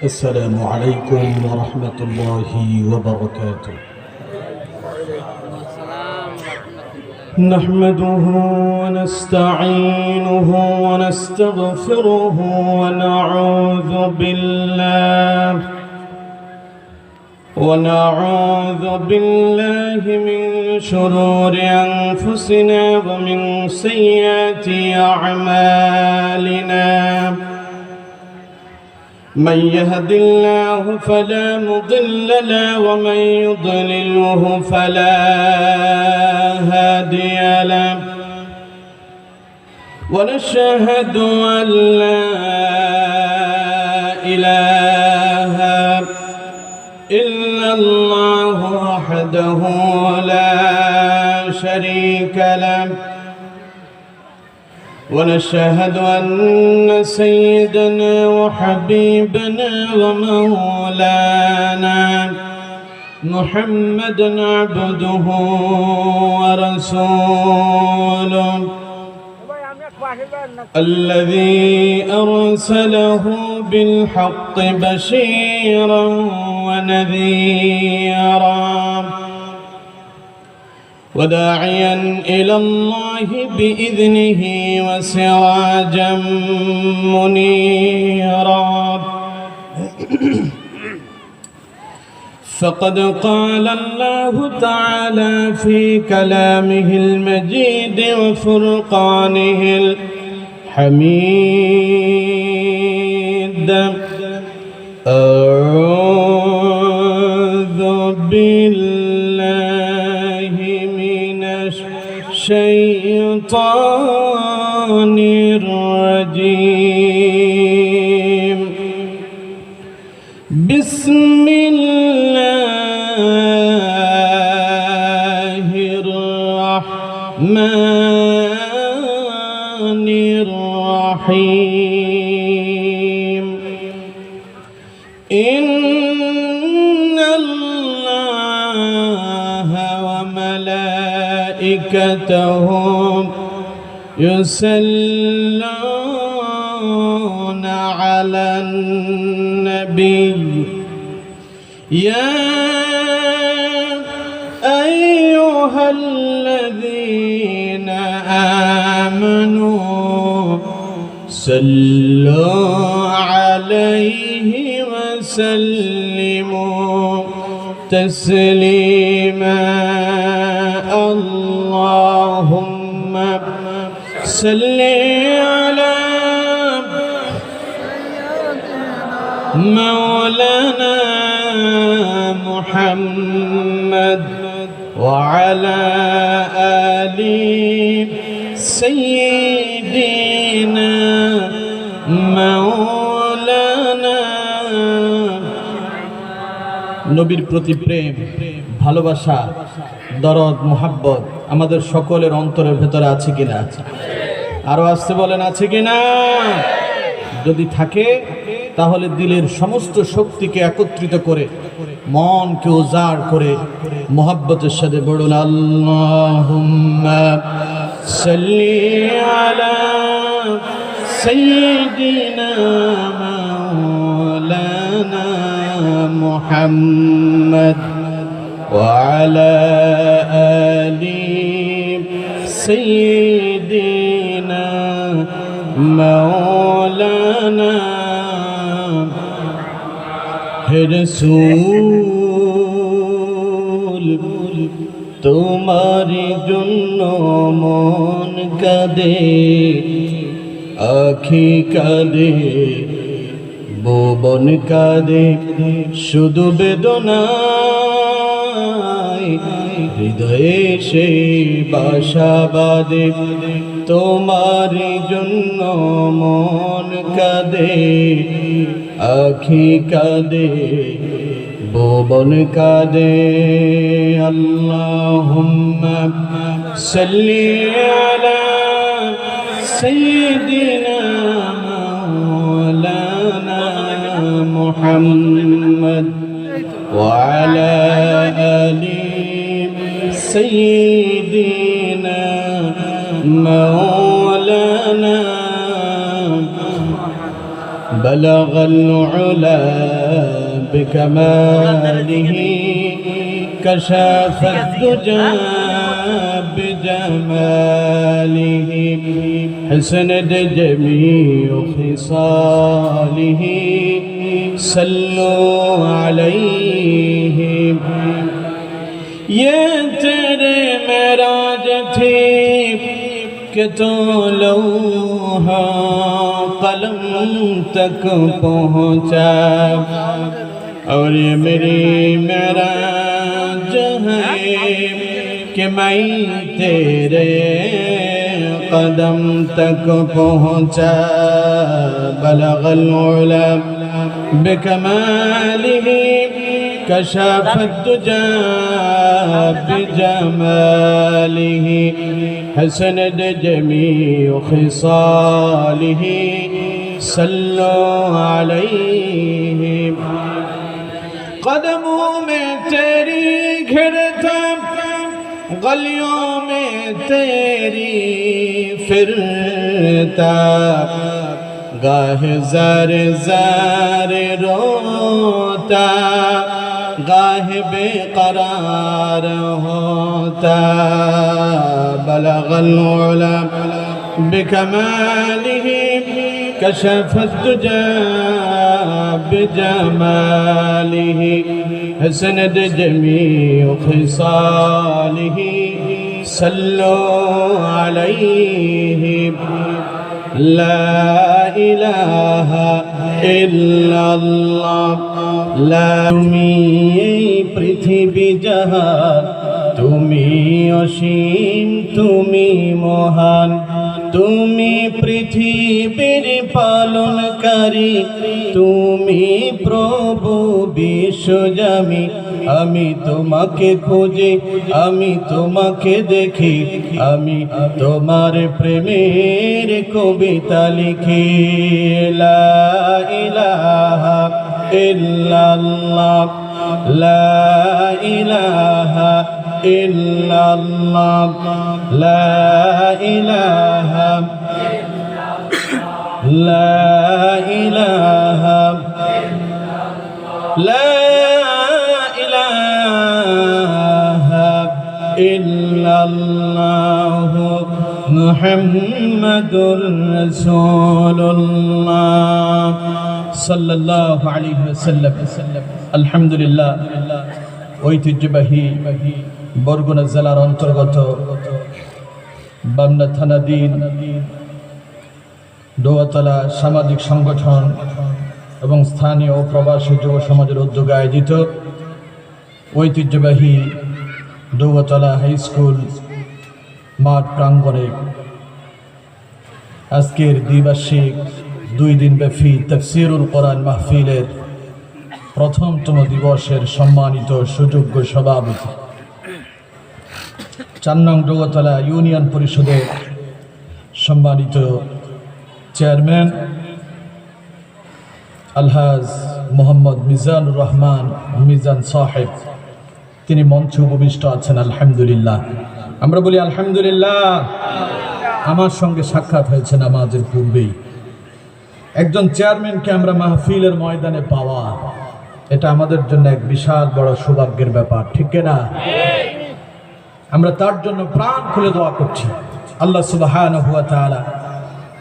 السلام عليكم ورحمة الله وبركاته. نحمده ونستعينه ونستغفره ونعوذ بالله من شرور أنفسنا ومن سيئات أعمالنا. من يهد الله فلا مضل له ومن يضلله فلا هادي له. ونشهد أن لا إله إلا الله وحده لا شريك له. ونشهد أن سيدنا وحبيبنا ومولانا محمدا عبده ورسوله الذي أرسله بالحق بشيرا ونذيرا وداعيا إلى الله بإذنه وسراجا منيرا. فقد قال الله تعالى في كلامه المجيد وفرقانه الحميد: أعوذ بالله من الشيطان الرجيم. بسم الله الرحمن الرحيم. إن الله وملائكته يصلون على النبي يا أيها الذين آمنوا صلوا عليه وسلموا تسليما. اللهم صل على مولانا محمد وعلى آل سيدنا مولانا. নবীর প্রতি প্রেম, ভালোবাসা, দরদ, মোহাব্বত আমাদের সকলের অন্তরের ভেতরে আছে কিনা? আরো আসতে বলেন, আছে কিনা? যদি থাকে তাহলে দিলের সমস্ত শক্তিকে একত্রিত করে মনকে উজাড় করে মোহাব্বতের সাথে বলুন, আল্লাহুম্মা সাল্লি আলা সাইয়্যিদিনা মাওলানা মুহাম্মদ ওয়া আলা আলি সাইয়্যিদিনা মাওলানা। হে রাসূল, তোমার জন্য মন কাঁদে, আখি কাঁদে, ভুবন কাঁদে, শুধু বেদনায় হৃদয়ে সে বাসা বাঁধে। তোমার জন্য মন কাঁদে, আখি কাঁদে, ভুবন কাঁদে। আল্লাহুম্মা সাল্লি আলা সাইয়্যিদিনা মাওলানা মুহাম্মদ ওয়া আলা আলি সাইয়্যিদিনা মাওলানা بلغ العلا بكماله كشف الدجى بجماله حسنت جميع خصاله صلوا عليه ये तेरे मेराज थी कि तो लौहा कलम तक पहुँचा और ये मेरी मेराज है कि मैं तेरे कदम तक पहुँचा बलगल उला बिकमालिह कशफ الدجى بجماله حسنت جميع خصاله صلوا عليه قدموں میں تیری گھرتا گلیوں میں تیری پھرتا गाहे ज़र ज़र रोता गाहे बेकरार होता बलगल उला बिकमालिह कशफ الدجى بجماله حسنت جميع خصاله صلوا عليه لا إله إلا الله لا তুমি এই পৃথিবী জাহান তুমি অসীম তুমি মহান তুমি পৃথিবীর পালনকারী তুমি প্রভু বিশ্বজামি আমি তোমাকে খুঁজি আমি তোমাকে দেখি আমি তোমার প্রেমের কবিতা লিখি লা ইলাহা ইল্লাল্লাহ লা ইলাহা ইল্লাল্লাহ লা ইলাহা লা ইলাহা লা ইলাহা ইল্লাল্লাহ মুহাম্মাদুর রাসূলুল্লাহ সাল্লাল্লাহু আলাইহি ওয়াসাল্লাম আলহামদুলিল্লাহ ঐতিহ্যবাহী বরগুনা জেলার অন্তর্গত বামনা থানাধীন ডোয়াতলা সামাজিক সংগঠন এবং স্থানীয় প্রবাসী যুব সমাজের উদ্যোগে আয়োজিত ঐতিহ্যবাহী ডোয়াতলা হাই স্কুল মাঠ প্রাঙ্গণে আজকের দ্বিবার্ষিক 2 দিনব্যাপী তাফসীরুল কোরআন মাহফিলের প্রথমতম দিবসের সম্মানিত সুযোগ্য সভাপতি 4 নং ডোয়াতলা ইউনিয়ন পরিষদের সম্মানিত চেয়ারম্যান আলহাজ মোহাম্মদ মিজানুর রহমান মিজান সাহেব তিনি মঞ্চে উপবিষ্ট আছেন আলহামদুলিল্লাহ আমরা বলি আলহামদুলিল্লাহ আমার সঙ্গে সাক্ষাৎ হয়েছে নামাজের পূর্বেই একজন চেয়ারম্যানকে আমরা মাহফিলের ময়দানে পাওয়া এটা আমাদের জন্য এক বিশাল বড় সৌভাগ্যের ব্যাপার ঠিক না আমরা তার জন্য প্রাণ খুলে দোয়া করছি আল্লাহ সুবহানাহু ওয়া তাআলা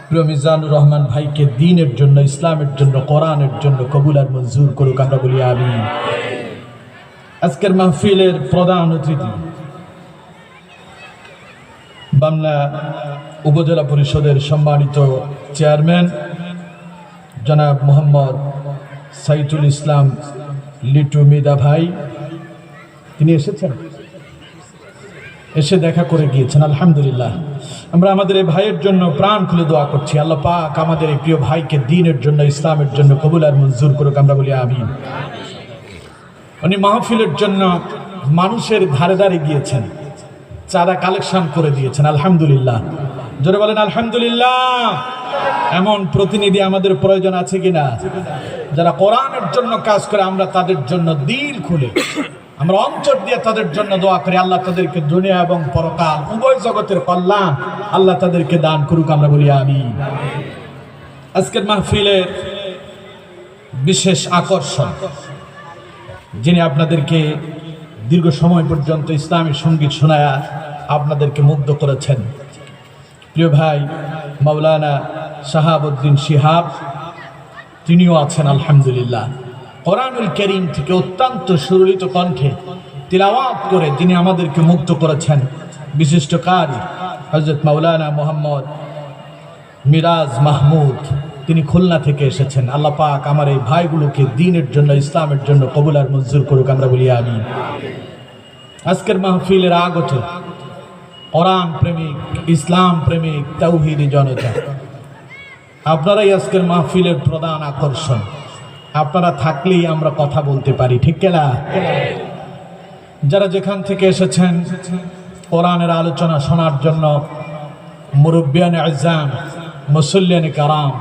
প্রিয় মিজানুর রহমান ভাইকে দ্বীনের জন্য ইসলামের জন্য কোরআনের জন্য কবুল আর মঞ্জুর করুক আমরা বলি আমিন আজকের মাহফিলের প্রধান অতিথি বামনা উপজেলা পরিষদের সম্মানিত চেয়ারম্যান জনাব মোহাম্মদ সাইদুল ইসলাম লিটু মিদা ভাই তিনি এসেছেন এসে দেখা করে গিয়েছেন আলহামদুলিল্লাহ আমরা আমাদের এই ভাইয়ের জন্য প্রাণ খুলে দোয়া করছি আল্লাহ পাক আমাদের এই প্রিয় ভাইকে দ্বীনের জন্য ইসলামের জন্য কবুল আর মঞ্জুর করুক আমরা বলি আমিন উনি মাহফিলের জন্য মানুষের ধারে ধারে গিয়েছেন চাঁদা কালেকশন করে দিয়েছেন আলহামদুলিল্লাহ জোরে বলেন আলহামদুলিল্লাহ এমন প্রতিনিধি আমাদের প্রয়োজন আছে কিনা যারা কোরআনের জন্য কাজ করে আমরা তাদের জন্য দিল খুলে আমরা অন্তর দিয়ে তাদের জন্য দোয়া করি আল্লাহ তাদেরকে দুনিয়া এবং পরকাল উভয় জগতের কল্যাণ আল্লাহ তাদেরকে দান করুক আমরা বলি আমিন আজকের মাহফিলের বিশেষ আকর্ষণ, যিনি আপনাদেরকে দীর্ঘ সময় পর্যন্ত ইসলামী সঙ্গীত শোনায়া আপনাদেরকে মুগ্ধ করেছেন। প্রিয় ভাই মাওলানা শাহাবুদ্দিন শিহাব, তিনিও আছেন আলহামদুলিল্লাহ। কোরআনুল কারীম থেকে অত্যন্ত সুললিত কণ্ঠে তিলাওয়াত করে যিনি আমাদেরকে মুগ্ধ করেছেন বিশিষ্ট কারি হযরত মাওলানা মোহাম্মদ মিরাজ মাহমুদ, তিনি খুলনা থেকে এসেছেন। আল্লাহ পাক আমার এই ভাইগুলোকে দ্বীনের জন্য, ইসলামের জন্য কবুল আর মঞ্জুর করুক, আমরা বলি আমিন। আজকের মাহফিলের আগত কোরআন প্রেমিক, ইসলাম প্রেমিক, তাওহীদি জনতা, আপনারাই আজকের মাহফিলের প্রধান আকর্ষণ। আপনারা থাকলেই আমরা কথা বলতে পারি, ঠিক কিনা? যারা যেখান থেকে এসেছেন কোরআনের আলোচনা শোনার জন্য, মুরব্বিয়ান আযম, মুসল্লিয়ান কারাম,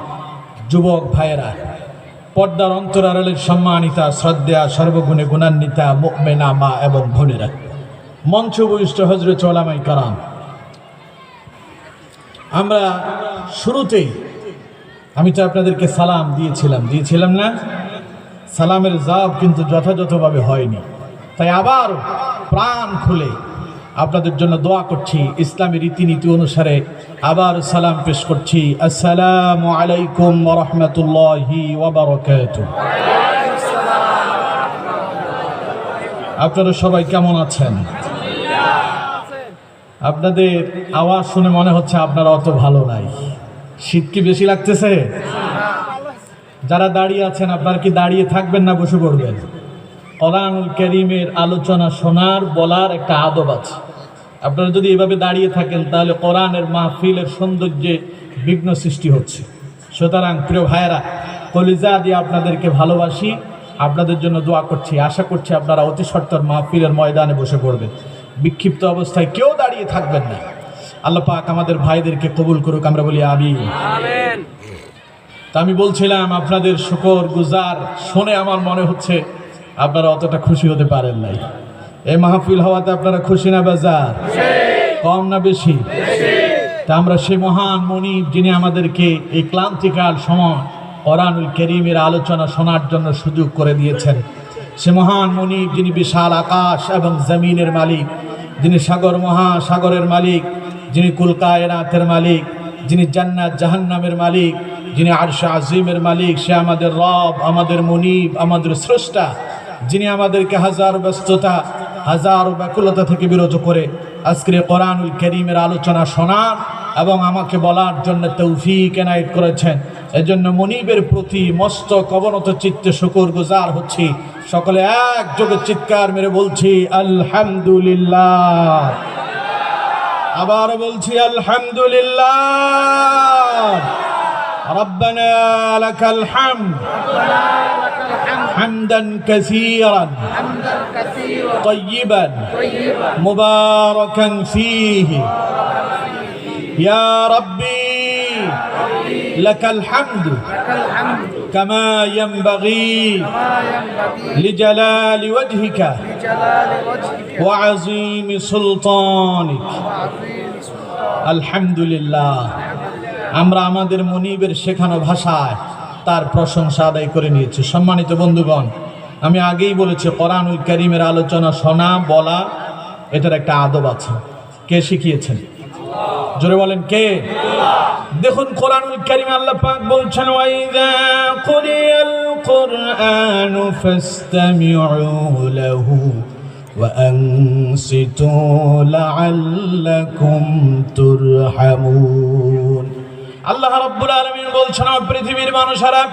যুবক ভাইয়েরা, পর্দার অন্তরালের সম্মানিতা, শ্রদ্ধা, সর্বগুণে গুণান্বিতা মুমিনা মা এবং বোনেরা, মঞ্চ উপবিষ্ট হযরত উলামায়ে কারাম, আমরা শুরুতেই আমি তো আপনাদেরকে সালাম দিয়েছিলাম না? সালামের জবাব কিন্তু যথাযথভাবে হয়নি, তাই আবার প্রাণ খুলে আপনাদের জন্য দোয়া করছি। ইসলামী রীতিনীতি অনুসারে আবার সালাম পেশ করছি। আসসালামু আলাইকুম ওয়া রাহমাতুল্লাহি ওয়া বারাকাতুহু। আপনারা সবাই কেমন আছেন? আপনাদের আওয়াজ শুনে মনে হচ্ছে আপনারা অত ভালো নাই। শীত কি বেশি লাগতেছে? যারা দাঁড়িয়ে আছেন, আপনারা কি দাঁড়িয়ে থাকবেন না বসে পড়বেন? কোরআনুল কারীমের আলোচনা শোনার, বলার একটা আদব আছে। আপনারা যদি এভাবে দাঁড়িয়ে থাকেন তাহলে কোরআনের মাহফিলের সৌন্দর্যে বিঘ্ন সৃষ্টি হচ্ছে। সুতরাং প্রিয় ভাইয়েরা, কলিজা দিয়ে আপনাদেরকে ভালোবাসি, আপনাদের জন্য দোয়া করছি। আশা করছি আপনারা অতি সত্বর মাহফিলের ময়দানে বসে পড়বেন। বিক্ষিপ্ত অবস্থায় কেউ দাঁড়িয়ে থাকবেন না। আল্লাহ পাক আমাদের ভাইদেরকে কবুল করুক, আমরা বলি আমিন। তা আমি বলছিলাম, আপনাদের শুকর গুজার শুনে আমার মনে হচ্ছে আপনারা অতটা খুশি হতে পারেন নাই। এই মাহফিল হওয়াতে আপনারা খুশি না বেজার? কম না বেশি? তা আমরা সেই মহান মনিব, যিনি আমাদেরকে এই ক্লান্তিকাল সময় কোরআনুল কারীমের আলোচনা শোনার জন্য সুযোগ করে দিয়েছেন, সে মহান মনিব যিনি বিশাল আকাশ এবং জমিনের মালিক, যিনি সাগর মহাসাগরের মালিক, যিনি কুল কায়নাতের মালিক, যিনি জান্নাত জাহান্নামের মালিক, যিনি আরশ আজিমের মালিক, সে আমাদের রব, আমাদের মুনিব, আমাদের স্রষ্টা, যিনি আমাদেরকে হাজার ব্যস্ততা, হাজার ব্যাকুলতা থেকে বিরত করে আজকের কোরআনুল কারীমের আলোচনা শোনার এবং আমাকে বলার জন্য তৌফিক এনায়েত করেছেন। এজন্য মুনিবের প্রতি মস্তক অবনত চিত্তে শুকর গুজার হচ্ছি। সকলে একযোগে চিৎকার মেরে বলছি আলহামদুলিল্লাহ। আবার বলছি আলহামদুলিল্লাহ। ربنا لك الحمد حمدا كثيرا طيبا مباركا فيه يا ربي لك الحمد كما ينبغي لجلال وجهك وعظيم سلطانك الحمد لله। আমরা আমাদের মুনিবের শেখানো ভাষায় তার প্রশংসা আদায় করে নিয়েছি। সম্মানিত বন্ধুগণ, আমি আগেই বলেছি কোরআনুল কারীমের আলোচনা শোনা, বলা, এটার একটা আদব আছে। কে শিখিয়েছেন? জোরে বলেন কে? দেখুন কোরআনুল কারীমে আল্লাহ পাক বলছেন, ওয়াইযা কুরিয়াল কুরআনু ফাসতামিউ লাহু ওয়া আনসিতু লাআল্লাকুম তুরহামুন। আল্লাহ রাব্বুল আলামিন বলছেন, পৃথিবীর মানুষেরা,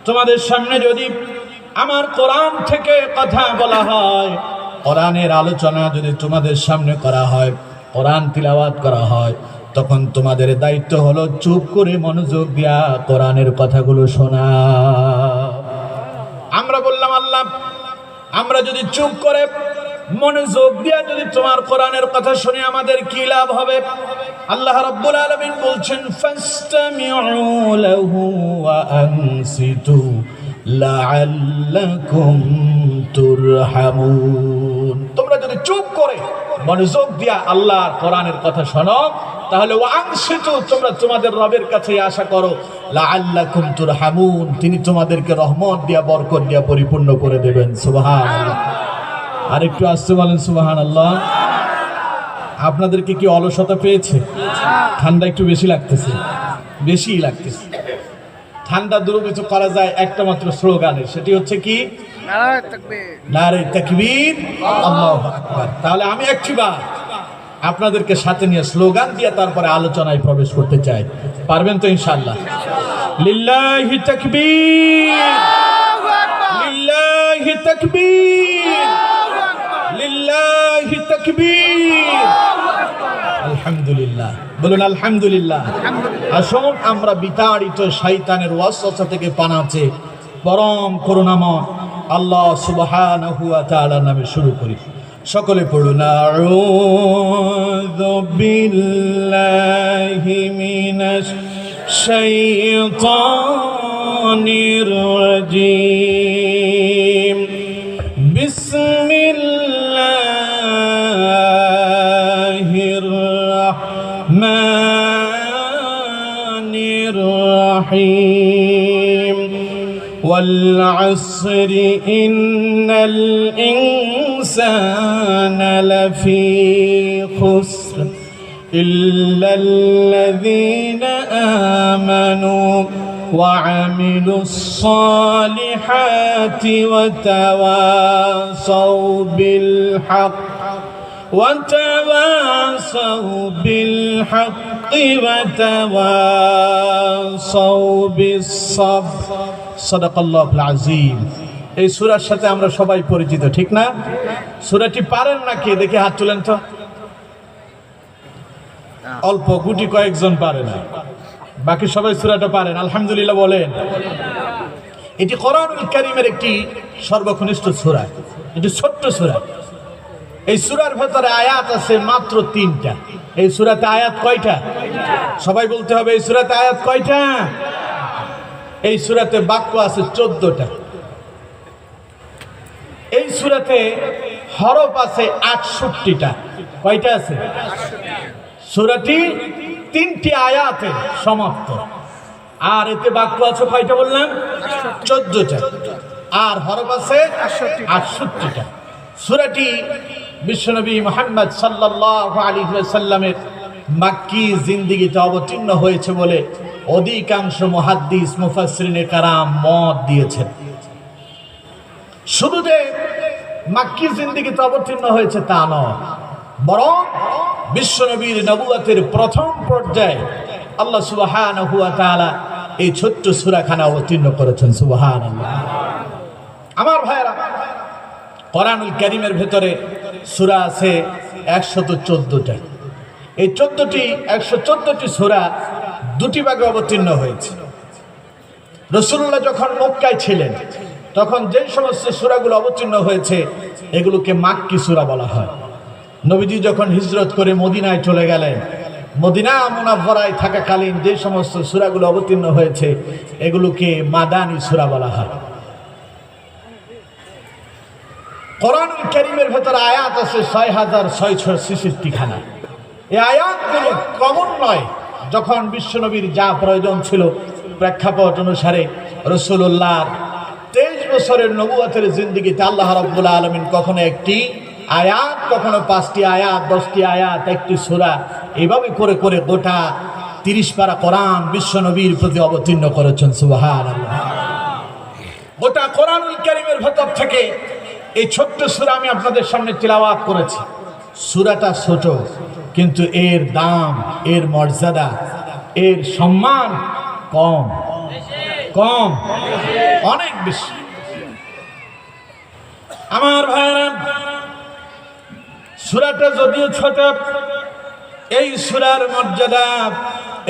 তোমাদের সামনে যদি আমার কোরআন থেকে কথা বলা হয়, কোরআনের আলোচনা যদি তোমাদের সামনে করা হয়, কোরআন তিলাওয়াত করা হয়, তখন তোমাদের দায়িত্ব হলো চুপ করে মনোযোগ দিয়া কোরআনের কথাগুলো শোনা। আমরা বললাম, আল্লাহ, আমরা যদি চুপ করে মনোযোগ দিয়া যদি তোমার কোরআনের কথা শুনে আমাদের কি লাভ হবে? আল্লাহ রাব্বুল আলামিন বলছেন, ফাসতামিউ লাহু ওয়া আনসিতু লাআল্লাকুম তুরহামুন। তোমরা যদি চুপ করে মনোযোগ দিয়া আল্লাহর কোরআনের কথা শোনো, তাহলে ওয়াংশিতু তোমরা তোমাদের রবের কাছে আশা করো লাআল্লাকুম তুরহামুন, তিনি তোমাদেরকে রহমত দিয়া বরকত দিয়া পরিপূর্ণ করে দেবেন। সুবহানাল্লাহ। আর একটু আসতে বলেন সুবহানাল্লাহ। আপনাদেরকে কি অলসতা পেয়েছে? ঠান্ডা একটু বেশি লাগতেছে? বেশিই লাগতেছে। ঠান্ডা দূর কিছু করা যায় একটা মাত্র স্লোগানে, সেটি হচ্ছে কি? নারে তাকবীর, আল্লাহু আকবার। তাহলে আমি একটিবার আপনাদেরকে সাথে নিয়ে স্লোগান দিয়ে তারপরে আলোচনায় প্রবেশ করতে চাই। পারবেন তো ইনশাআল্লাহ? লিল্লাহি তাকবীর, লিল্লাহি তাকবীর, লিল্লাহি তাকবীর। আলহামদুলিল্লাহ, বলুন আলহামদুলিল্লাহ। আসুন আমরা বিতাড়িত শয়তানের ওয়াসওয়াসা থেকে পানাহ চেয়ে পরম করুণাময় আল্লাহ সুবহানাহু ওয়া তাআলার নামে শুরু করি। সকলে পড়ুন আউযু বিল্লাহি মিনাশ শাইতানির রাজীম। বিসমিল্লাহির রাহমানির রাহিম। ওয়াল আসরি ইন্নাল الإنسان لفي خسر إلا الذين آمنوا وعملوا الصالحات وتواصوا بالحق وتواصوا بالصبر صدق الله العظيم। এই সূরার সাথে আমরা সবাই পরিচিত, ঠিক না? সূরাটি পারেন নাকি দেখে হাত তুলেন তো। অল্প গুটি কয়েকজন পারে না, বাকি সবাই সূরাটা পারেন। আলহামদুলিল্লাহ বলেন। এটি কোরআনুল কারীমের একটি সর্বকনিষ্ঠ সূরা, এটি ছোট্ট সূরা। এই সূরার ভেতরে আয়াত আছে মাত্র 3টা। এই সূরাতে আয়াত কয়টা? সবাই বলতে হবে, এই সূরাতে আয়াত কয়টা? এই সূরাতে বাক্য আছে 14টা। এই সূরাতে হরফ আছে 68টা। কয়টা আছে? সূরাটি 3টি আয়াতে সমাপ্ত। আর এতে বাক্য আছে কয়টা বললাম? 14টা। আর হরফ আছে 68টা। সূরাটি বিশ্বনবী মুহাম্মদ সাল্লাল্লাহু আলাইহি ওয়াসাল্লামের মাক্কি জিন্দেগিতে অবতীর্ণ হয়েছে বলে অধিকাংশ মুহাদ্দিস মুফাসসিরিনে কারাম মত দিয়েছেন। শুধু যে মাক্কি জিন্দেগিতে অবতীর্ণ হয়েছে তা নয়, বরং বিশ্বনবীর নবুয়তের প্রথম পর্যায়ে আল্লাহ সুবহানাহু ওয়া তাআলা এই ছোট্ট সূরাখানা অবতীর্ণ করেছেন। সুবহানাল্লাহ। আমার ভাইরা, কোরআনুল কারীমের ভেতরে সূরা আছে 114টা। এই 114টি সূরা দুটি ভাগে অবতীর্ণ হয়েছে। রাসূলুল্লাহ যখন মক্কায় ছিলেন তখন যে সমস্ত সূরাগুলো অবতীর্ণ হয়েছে এগুলোকে মাক্কি সূরা বলা হয়। নবীজি যখন হিজরত করে মদিনায় চলে গেলেন, মদিনা মুনাওয়ারায় থাকাকালীন যে সমস্ত সূরাগুলো অবতীর্ণ হয়েছে এগুলোকে মাদানী সূরা বলা হয়। কোরআনুল কারীমের ভেতরে আয়াত আছে 6666 খানা। এই আয়াতগুলো কমন নয়। যখন বিশ্বনবীর যা প্রয়োজন ছিল প্রেক্ষাপট অনুসারে রাসূলুল্লাহর 23 বছরের নবুয়তের জিন্দেগিতে আল্লাহ রাব্বুল আলামিন কখনো একটি আয়াত, কখনো 5টি আয়াত, 10টি আয়াত, একটি সূরা, এভাবে করে করে গোটা 30 পারা কোরআন বিশ্বনবীর প্রতি অবতীর্ণ করেছেন। সুবহানাল্লাহ। গোটা কোরআনুল কারীমের ভেতর থেকে এই ছোট্ট সূরা আমি আপনাদের সামনে তিলাওয়াত করেছি। সূরাটা ছোট, কিন্তু এর দাম, এর মর্যাদা, এর সম্মান কম কম অনেক বেশি। আমার ভাইরা, সূরাটা যদিও ছোট, এই সূরার মর্যাদা,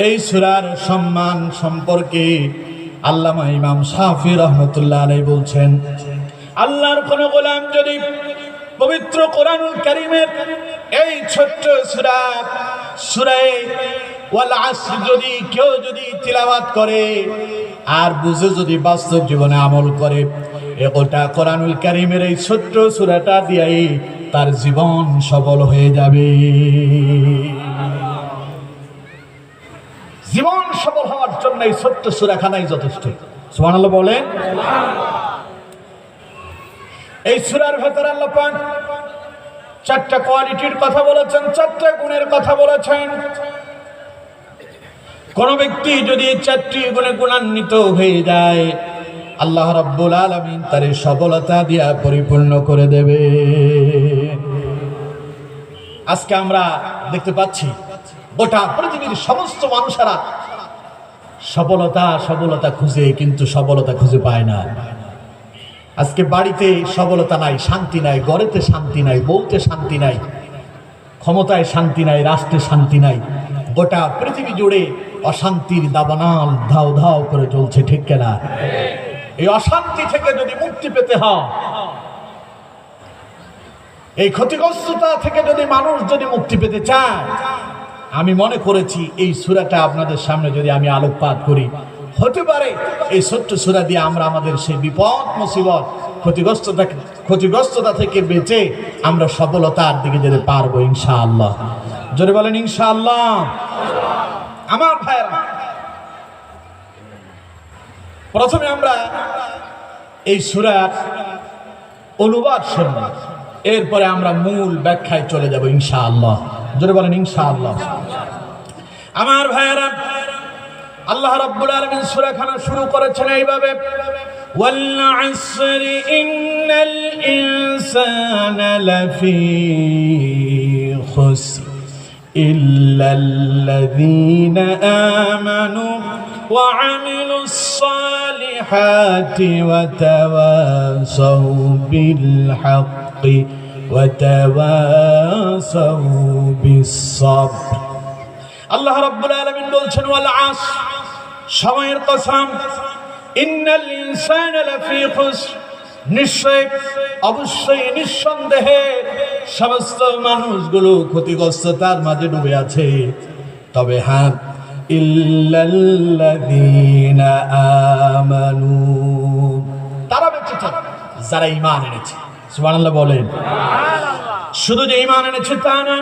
এই সূরার সম্মান সম্পর্কে আল্লামা ইমাম শাফি রাহমাতুল্লাহ আলাইহি বলছেন, আল্লাহর কোন গোলাম যদি পবিত্র কোরআনুল কারীমের এই ছোট্ট সূরা ওয়াল আসর যদি কেউ যদি তিলাওয়াত করে আর বুঝে যদি বাস্তব জীবনে আমল করে, গোটা কোরআনুল কারীমের এই ছোট্ট সূরাটা দিয়েই তার জীবন সফল হয়ে যাবে। জীবন সফল হওয়ার জন্য এই ছোট্ট সূরাখানাই যথেষ্ট। সুবহানাল্লাহ বলেন। এই সূরার ভেতরে আল্লাহ পাক চারটা কোয়ালিটির কথা বলেছেন, চারটা গুণের কথা বলেছেন। কোন ব্যক্তি যদি এই চারটি গুণে গুণান্বিত হয়ে যায়, আল্লাহ রাব্বুল আলামিন তার সফলতা দিয়া পরিপূর্ণ করে দেবে। আজকে আমরা দেখতে পাচ্ছি গোটা পৃথিবীর সমস্ত মানুষেরা সফলতা খুঁজে, কিন্তু সফলতা খুঁজে পায় না। আজকে বাড়িতে সফলতা নাই, শান্তি নাই, ঘরেতে শান্তি নাই, বউতে শান্তি নাই, ক্ষমতায় শান্তি নাই, রাষ্ট্রে শান্তি নাই। গোটা পৃথিবী জুড়ে অশান্তির দাবানল ধাও ধাও করে চলছে, ঠিক কিনা? এই অশান্তি থেকে যদি মুক্তি পেতে হয়, এই ক্ষতিগ্রস্ততা থেকে যদি মানুষ যদি মুক্তি পেতে চায়, আমি মনে করেছি এই সূরাটা আপনাদের সামনে যদি আমি আলোকপাত করি, হতে পারে এই ছোট্ট সূরা দিয়ে আমরা আমাদের সেই বিপদ মুসিবত ক্ষতিগ্রস্ততা থেকে বেঁচে আমরা সফলতার দিকে যেতে পারবো ইনশাআল্লাহ। জোরে বলেন ইনশাআল্লাহ। আমার ভাইরা, প্রথমে আমরা এই সূরার অনুবাদ শুনব, এরপরে আমরা মূল ব্যাখ্যায় চলে যাব ইনশাআল্লাহ। জোরে বলেন ইনশাআল্লাহ। আমার ভাইরা, আল্লাহ রাব্বুল আলামিন সূরাখানা শুরু করেছেন এইভাবে, ওয়াল আসরি ইন্নাল ইনসানা লাফি খুসর ইল্লাল্লাযীনা আমানু ওয়া আমিলুস সালিহাতি ওয়া তাওয়াসাউ বিল হাক্কি ওয়া তাওয়াসাউ বিস সাবর। আল্লাহ রাব্বুল আলামিন বলছেন, ওয়াল আসর, সময়ের কসম, ইন্নাল ইনসানা লাফি খুসর, নিশ্চয় অবশ্যই নিঃসন্দেহে সমস্ত মানুষগুলো ক্ষতিগ্রস্ততার মাঝে ডুবে আছে। তবে হ্যাঁ, ইল্লাল্লাযীনা আমানু, তারা বেঁচে থাকে যারা ঈমান এনেছে। সুবহানাল্লাহ বলেন। শুধু যে ঈমান এনেছে তা না,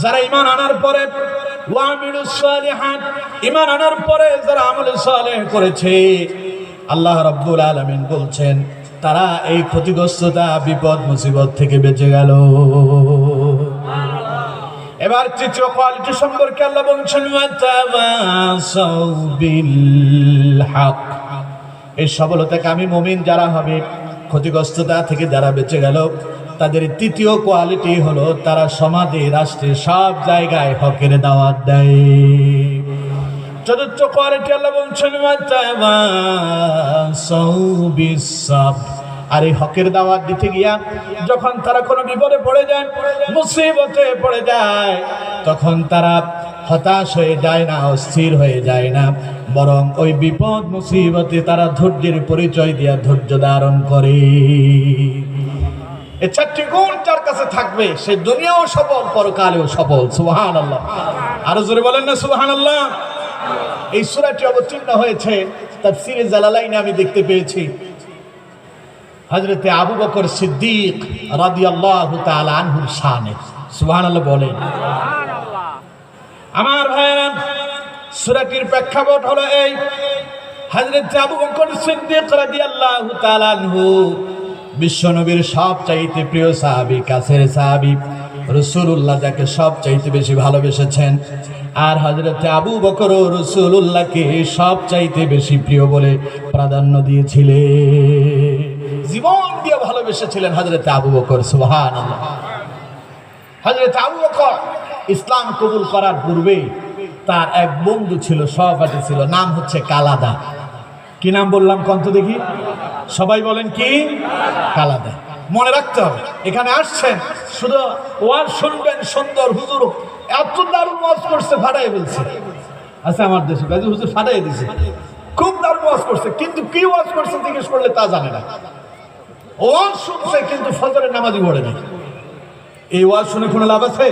যারা ঈমান আনার পরে ওয়া আমিলুস সালিহাত, ঈমান আনার পরে যারা আমল সালেহ করেছে, আল্লাহ রাব্বুল আলামিন বলছেন তারা এই ক্ষতিগ্রস্ততা বিপদ মুসিবত থেকে বেঁচে গেল। এবার তৃতীয় কোয়ালিটি সম্পর্কে আল্লাহ বলছেন, ওয়া তাওয়াসাউ বিল হক। এই সফলতাকামী মুমিন যারা হবে, ক্ষতিগ্রস্ততা থেকে যারা বেঁচে গেল, তাদের তৃতীয় কোয়ালিটি হলো তারা সমাজে, রাষ্ট্রে, সব জায়গায় হকের দাওয়াত দেয়। চতুর্থ কোয়ালিটি আল্লাহ বলছেন, ওয়া তাওয়াসাউ বিস সাবর। আর এই হকের দাওয়াত দিতে গিয়া যখন তারা কোনো বিপদে পড়ে যায়, মুসিবতে পড়ে যায়, তখন তারা হতাশ হয়ে যায় না, অস্থির হয়ে যায় না, বরং ওই বিপদ মুসিবতে তারা ধৈর্যের পরিচয় দিয়া ধৈর্য ধারণ করে। এই চারটি গুণ যার কাছে থাকবে, সে দুনিয়াও সফল, পরকালেও সফল। সুবহানাল্লাহ। আরো জোরে বলেন না সুবহানাল্লাহ। এই সূরাটি অবতীর্ণ হয়েছে তাফসীরে জালালাইনে, আমি দেখতে পেয়েছি হযরতে আবু বকর সিদ্দিক রাদিয়াল্লাহু তাআলা আনহুর শানে। সুবহানাল্লাহ বলেন। আমার ভাইরা, সূরাটির প্রেক্ষাপট হলো এই, হযরতে আবু বকর সিদ্দিক রাদিয়াল্লাহু তাআলা আনহু বিশ্বনবীর সবচাইতে প্রিয় সাহাবী, কাছের সাহাবী, রাসূলুল্লাহ যাকে সবচাইতে বেশি ভালোবেসেছেন। আর হযরতে আবু বকর রাসূলুল্লাহকে সবচাইতে বেশি প্রিয় বলে প্রাধান্য দিয়েছিলেন, জীবন দিয়ে ভালোবেসেছিলেন হযরতে আবু বকর। সুবহানাল্লাহ। হযরতে আবু বকর ইসলাম কবুল করার পূর্বে তার এক বন্ধু ছিল, সহপাঠী ছিল, নাম হচ্ছে কালাদা। কি নাম বললাম কন্ত দেখি? সবাই বলেন কি? কালাদা। মনে রাখতে হবে, এখানে আসছেন শুধু ওয়াজ শুনবেন, সুন্দর হুজুর এত দারুণ ওয়াজ করছে, ফাটাই বলছে। আচ্ছা, আমার দেশে গাজী হুজুর ফাটাই দিছে, খুব দারুণ ওয়াজ করছে, কিন্তু কি ওয়াজ করছে জিজ্ঞেস করলে তা জানে না। ওয়াজ শুনছে কিন্তু ফজরের নামাজই পড়ে না। এই ওয়াজ শুনে কোনো লাভ আছে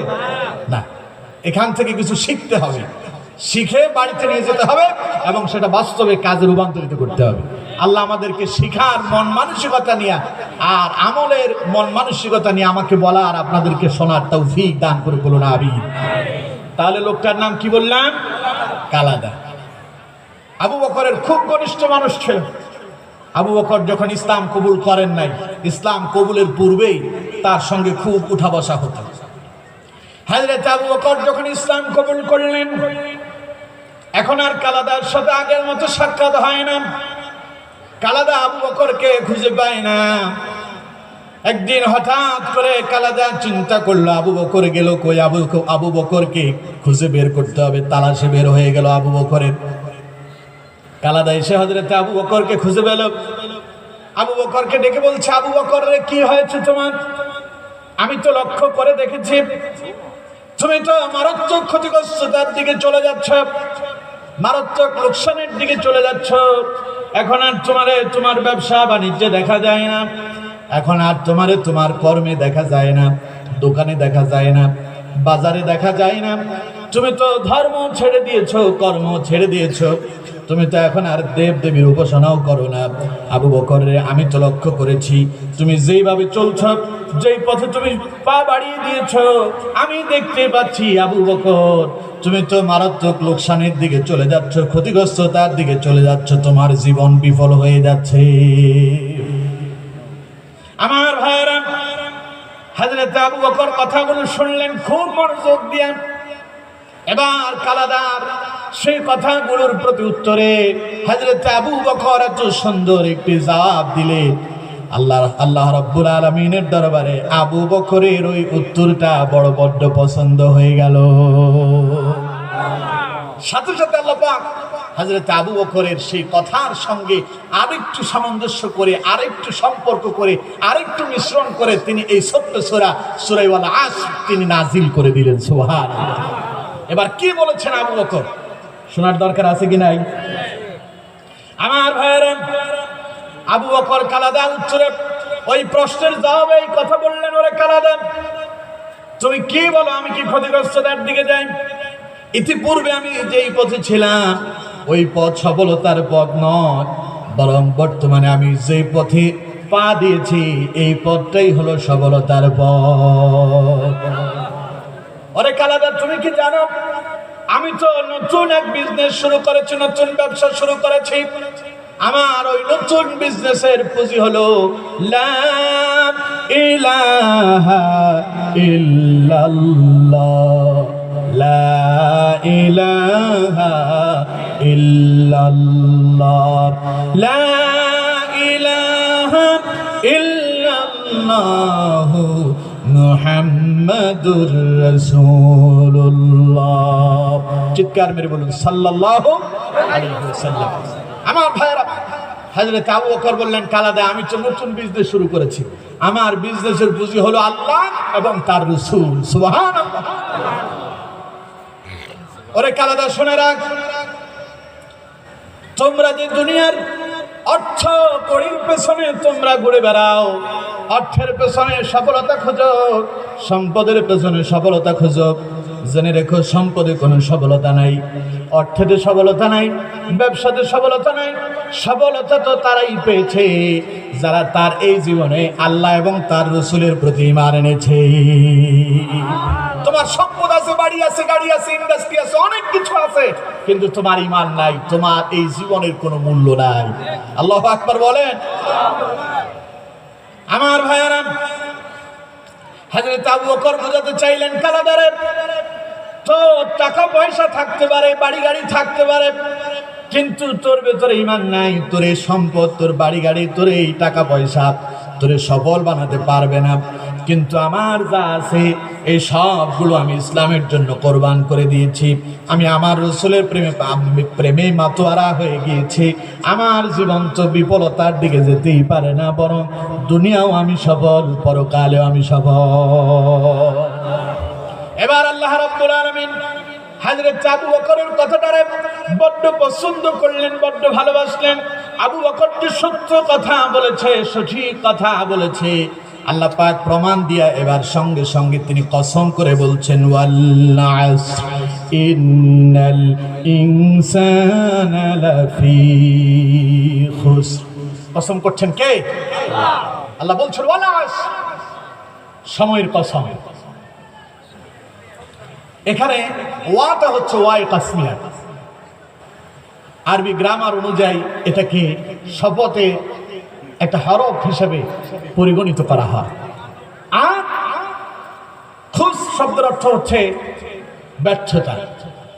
না। এখান থেকে কিছু শিখতে হবে, শিখে বাড়িতে নিয়ে যেতে হবে এবং সেটা বাস্তবে কাজে রূপান্তরিত করতে হবে। আল্লাহ আমাদেরকে শিখার মন মানসিকতা নিয়ে আর আমলের মন মানসিকতা নিয়ে আমাকে বলা আর আপনাদেরকে শোনার তৌফিক দান করে বলুন আমিন। তাহলে লোকটার নাম কি বললাম? কালাদা। আবু বকরের খুব ঘনিষ্ঠ মানুষ ছিল। আবু বকর যখন ইসলাম কবুল করেন নাই, ইসলাম কবুলের পূর্বেই তার সঙ্গে খুব উঠা বসা হতো। হযরত আবু বকর যখন ইসলাম কবুল করলেন, এখন আর কালাদার সাথে আগের মতো সাক্ষাৎ হয় না। কালাদা আবু বকরকে খুঁজে পায় না। একদিন হঠাৎ করে কালাদা চিন্তা করলো আবু বকর গেল কই, আবু বকরকে খুঁজে বের করতে হবে। তালাশে বের হয়ে গেল আবু বকরের। কালাদা এসে হযরত আবু বকরকে খুঁজে পেল। আবু বকরকে ডেকে বলছে, আবু বকর রে, কি হয়েছে তোমার? আমি তো লক্ষ্য করে দেখেছি তুমি তো মারাত্মক ক্ষতিগ্রস্ততার দিকে চলে যাচ্ছ, মারাত্মক লোকসানের দিকে চলে যাচ্ছ। এখন আর তোমার ব্যবসা বাণিজ্যে দেখা যায় না, এখন আর তোমার কর্মে দেখা যায় না, দোকানে দেখা যায় না, বাজারে দেখা যায় না। তুমি তো ধর্ম ছেড়ে দিয়েছো, কর্ম ছেড়ে দিয়েছো, তুমি তো এখন আর দেব দেবীর উপাসনাও করো না। আবু বকর রে, আমি তো লক্ষ্য করেছি তুমি যেইভাবে চলছ, যেই পথে তুমি পা বাড়িয়ে দিয়েছ, আমি দেখতে পাচ্ছি আবু বকর তুমি তো মারাত্মক লোকসানের দিকে চলে যাচ্ছ, ক্ষতিগ্রস্ততার দিকে চলে যাচ্ছ, তোমার জীবন বিফল হয়ে যাচ্ছে। আমার ভাইরা, হযরত আবু বকর কথাগুলো শুনলেন খুব মনোযোগ দিয়ে। এবার কালাদার সেই কথাগুলোর প্রতি উত্তরে হযরত আবু বকর এত সুন্দর একটি জবাব দিলে, আল্লাহ রাব্বুল আলামিনের দরবারে আবু বকরের ওই উত্তরটা বড় পছন্দ হয়ে গেল। সাথে সাথে আল্লাহ পাক হযরত আবু বকরের সেই কথার সঙ্গে আরেকটু সামঞ্জস্য করে, আরেকটু সম্পর্ক করে, আরেকটু মিশ্রণ করে তিনি এই ছোট্ট সূরা ওয়াল আসর তিনি নাজিল করে দিলেন। সুবহানাল্লাহ। এবার কি বলেছেন আবু বকর শোনার দরকার আছে কি নাই? আমার ভাইরা, আবু বকর কালাদা উত্তরে ওই প্রশ্নের জবাবে এই কথা বললেন, ওরে কালাদা, তুমি কি বলো, আমি কি ক্ষতিগ্রস্ততার দিকে যাই? ইতিপূর্বে আমি যেই পথে ছিলাম ওই পথ সফলতার পথ নয়, বরং বর্তমানে আমি যেই পথে পা দিয়েছি এই পথটাই হলো সফলতার পথ। ওরে কালাদা, তুমি কি জানো আমি তো নতুন এক বিজনেস শুরু করেছি, নতুন ব্যবসা শুরু করেছি। আমার ওই নতুন বিজনেসের পুঁজি হলো লা ইলাহা ইল্লাল্লাহ, লা ইলাহা ইল্লাল্লাহ, লা ইলাহা ইল্লাল্লাহ মুহাম্মাদুর রাসূলুল্লাহ। চিৎকার মেরে বলুন সাল্লাল্লাহু আলাইহি ওয়াসাল্লাম। আমার ভাইরা, হযরত আবু বকর বললেন, কালাদা, আমি তো নতুন বিজনেস শুরু করেছি, আমার বিজনেসের পুঁজি হলো আল্লাহ এবং তার রাসূল। সুবহানাল্লাহ। ওরে কালাদা, শুনে রাখ, তোমরা যে দুনিয়ার অর্থ কড়ির পেছনে তোমরা ঘুরে বেড়াও, অর্থের পেছনে সফলতা খোঁজো, সম্পদের পেছনে সফলতা খোঁজো, জেনে রেখো সম্পদে কোনো সফলতা নাই, অর্থেতে সফলতা নাই, ব্যবসাতে সফলতা নাই। সফলতা তো তারাই পেয়েছে যারা তার এই জীবনে আল্লাহ এবং তার রাসূলের প্রতি ঈমান এনেছে। তোমার সম্পদ আছে, বাড়ি আছে, গাড়ি আছে, ইন্ডাস্ট্রি আছে, অনেক কিছু আছে, কিন্তু তোমার ঈমান নাই, তোমার এই জীবনের কোনো মূল্য নাই। আল্লাহু আকবার বলেন। আমার ভাইয়ারা, হযরত আবু বকর বুঝাতে চাইলেন, কালাদারে, তো টাকা পয়সা থাকতে পারে, বাড়ি গাড়ি থাকতে পারে, কিন্তু তোর ভেতরে ঈমান নাই, তোর এই সম্পদ, তোর বাড়ি গাড়ি, তোর এই টাকা পয়সা তোরে সফল বানাতে পারবে না। কিন্তু আমার যা আছে এই সবগুলো আমি ইসলামের জন্য কোরবান করে দিয়েছি। আমি আমার রাসূলের প্রেমে মাতোয়ারা হয়ে গিয়েছি। আমার জীবন তো বিফলতার দিকে যেতেই পারে না, বরং দুনিয়াও আমি সফল, পরকালেও আমি সফল। এবার আল্লাহ রাব্বুল আলামিন হযরত আবু বকরের কথাটারে বড্ড পছন্দ করলেন, বড্ড ভালোবাসলেন। আবু বকর যে সত্য কথা বলেছে, সঠিক কথা বলেছে, আল্লাহ পাক প্রমাণ দিয়া এবার সঙ্গে সঙ্গে তিনি কসম করে বলছেন, ওয়াল আসর ইন্নাল ইনসানা লাফি খুসর। কসম করছেন কে? আল্লাহ বলছেন ওয়াল আসর, সময়ের কসম। এখানে ওয়াটা হচ্ছে ওয়াই কাসমিয়া, আরবি গ্রামার অনুযায়ী এটাকে শপথে একটা হরফ হিসেবে পরিগণিত করা হয়। আর খুস শব্দের অর্থ হচ্ছে ব্যর্থতা,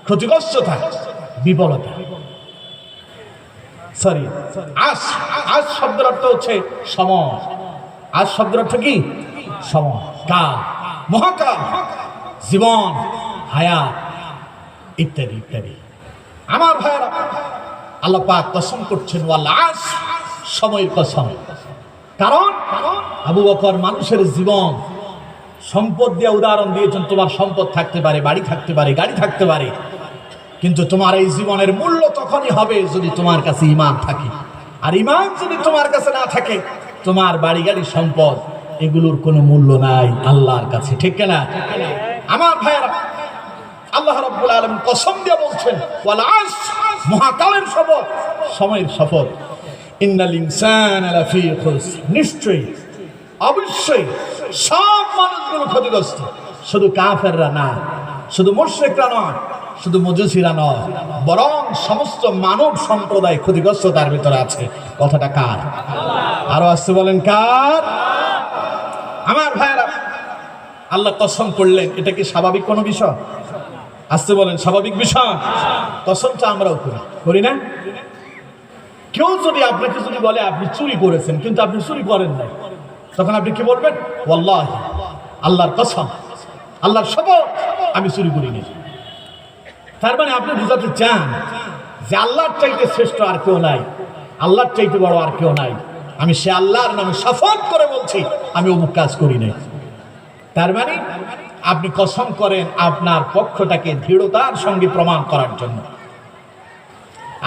ক্ষতিগ্রস্ততা, বিফলতা। সরি, আজ আজ শব্দের অর্থ হচ্ছে সময়। আজ শব্দের অর্থ কি? সময়, কাল, মহাকাল, জীবন, হায়াত ইত্যাদি ইত্যাদি। আমার ভাইয়েরা, আল্লাহ পাক কসম করছেন ওয়াল আস, সময়ের কসম। কারণ আবু বকর মানুষের জীবন সম্পদ দিয়ে উদাহরণ দিয়েছেন। তোমার সম্পদ থাকতে পারে, বাড়ি থাকতে পারে, গাড়ি থাকতে পারে, কিন্তু তোমার এই জীবনের মূল্য তখনই হবে যদি তোমার কাছে ঈমান থাকে। আর ঈমান যদি তোমার কাছে না থাকে, তোমার বাড়ি গাড়ি সম্পদ এগুলোর কোনো মূল্য নাই আল্লাহর কাছে, ঠিক না? আমার ভাইয়েরা, আল্লাহ রাব্বুল আলামিন কসম দিয়ে বলছেন ওয়াল আস, মহাকালের শপথ, সময়ের শপথ। ইন্নাল ইনসানা লাফি খুসর, নিশ্চয়ই অবশ্যই সব মানুষগুলো ক্ষতিগ্রস্ত। শুধু কাফেররা না, শুধু মুশরিকরা নয়, শুধু মজুসিরা নয়, বরং সমস্ত মানব সম্প্রদায় ক্ষতিগ্রস্ত তার ভিতরে আছে। কথাটা কার? আরো আসতে বলেন কার? আমার ভাইয়েরা, আল্লাহ কসম করলেন, এটা কি স্বাভাবিক কোনো বিষয়? আসতে বলেন স্বাভাবিক বিষয়? কসমটা আমরাও করি না? কেউ যদি আপনাকে যদি বলে আপনি চুরি করেছেন কিন্তু আপনি চুরি করেন নাই, তখন আপনি কি বলবেন? ওয়াল্লাহি, আল্লাহর কসম, আল্লাহর শপথ, আমি চুরি করিনি। তার মানে আপনি বুঝাতে চান যে আল্লাহর চাইতে শ্রেষ্ঠ আর কেউ নাই, আল্লাহর চাইতে বড় আর কেউ নাই। আমি সে আল্লাহর নামে শপথ করে বলছি আমি অমুক কাজ করি নাই। তার মানে আপনি কসম করেন আপনার পক্ষটাকে দৃঢ়তার সঙ্গে প্রমাণ করার জন্য।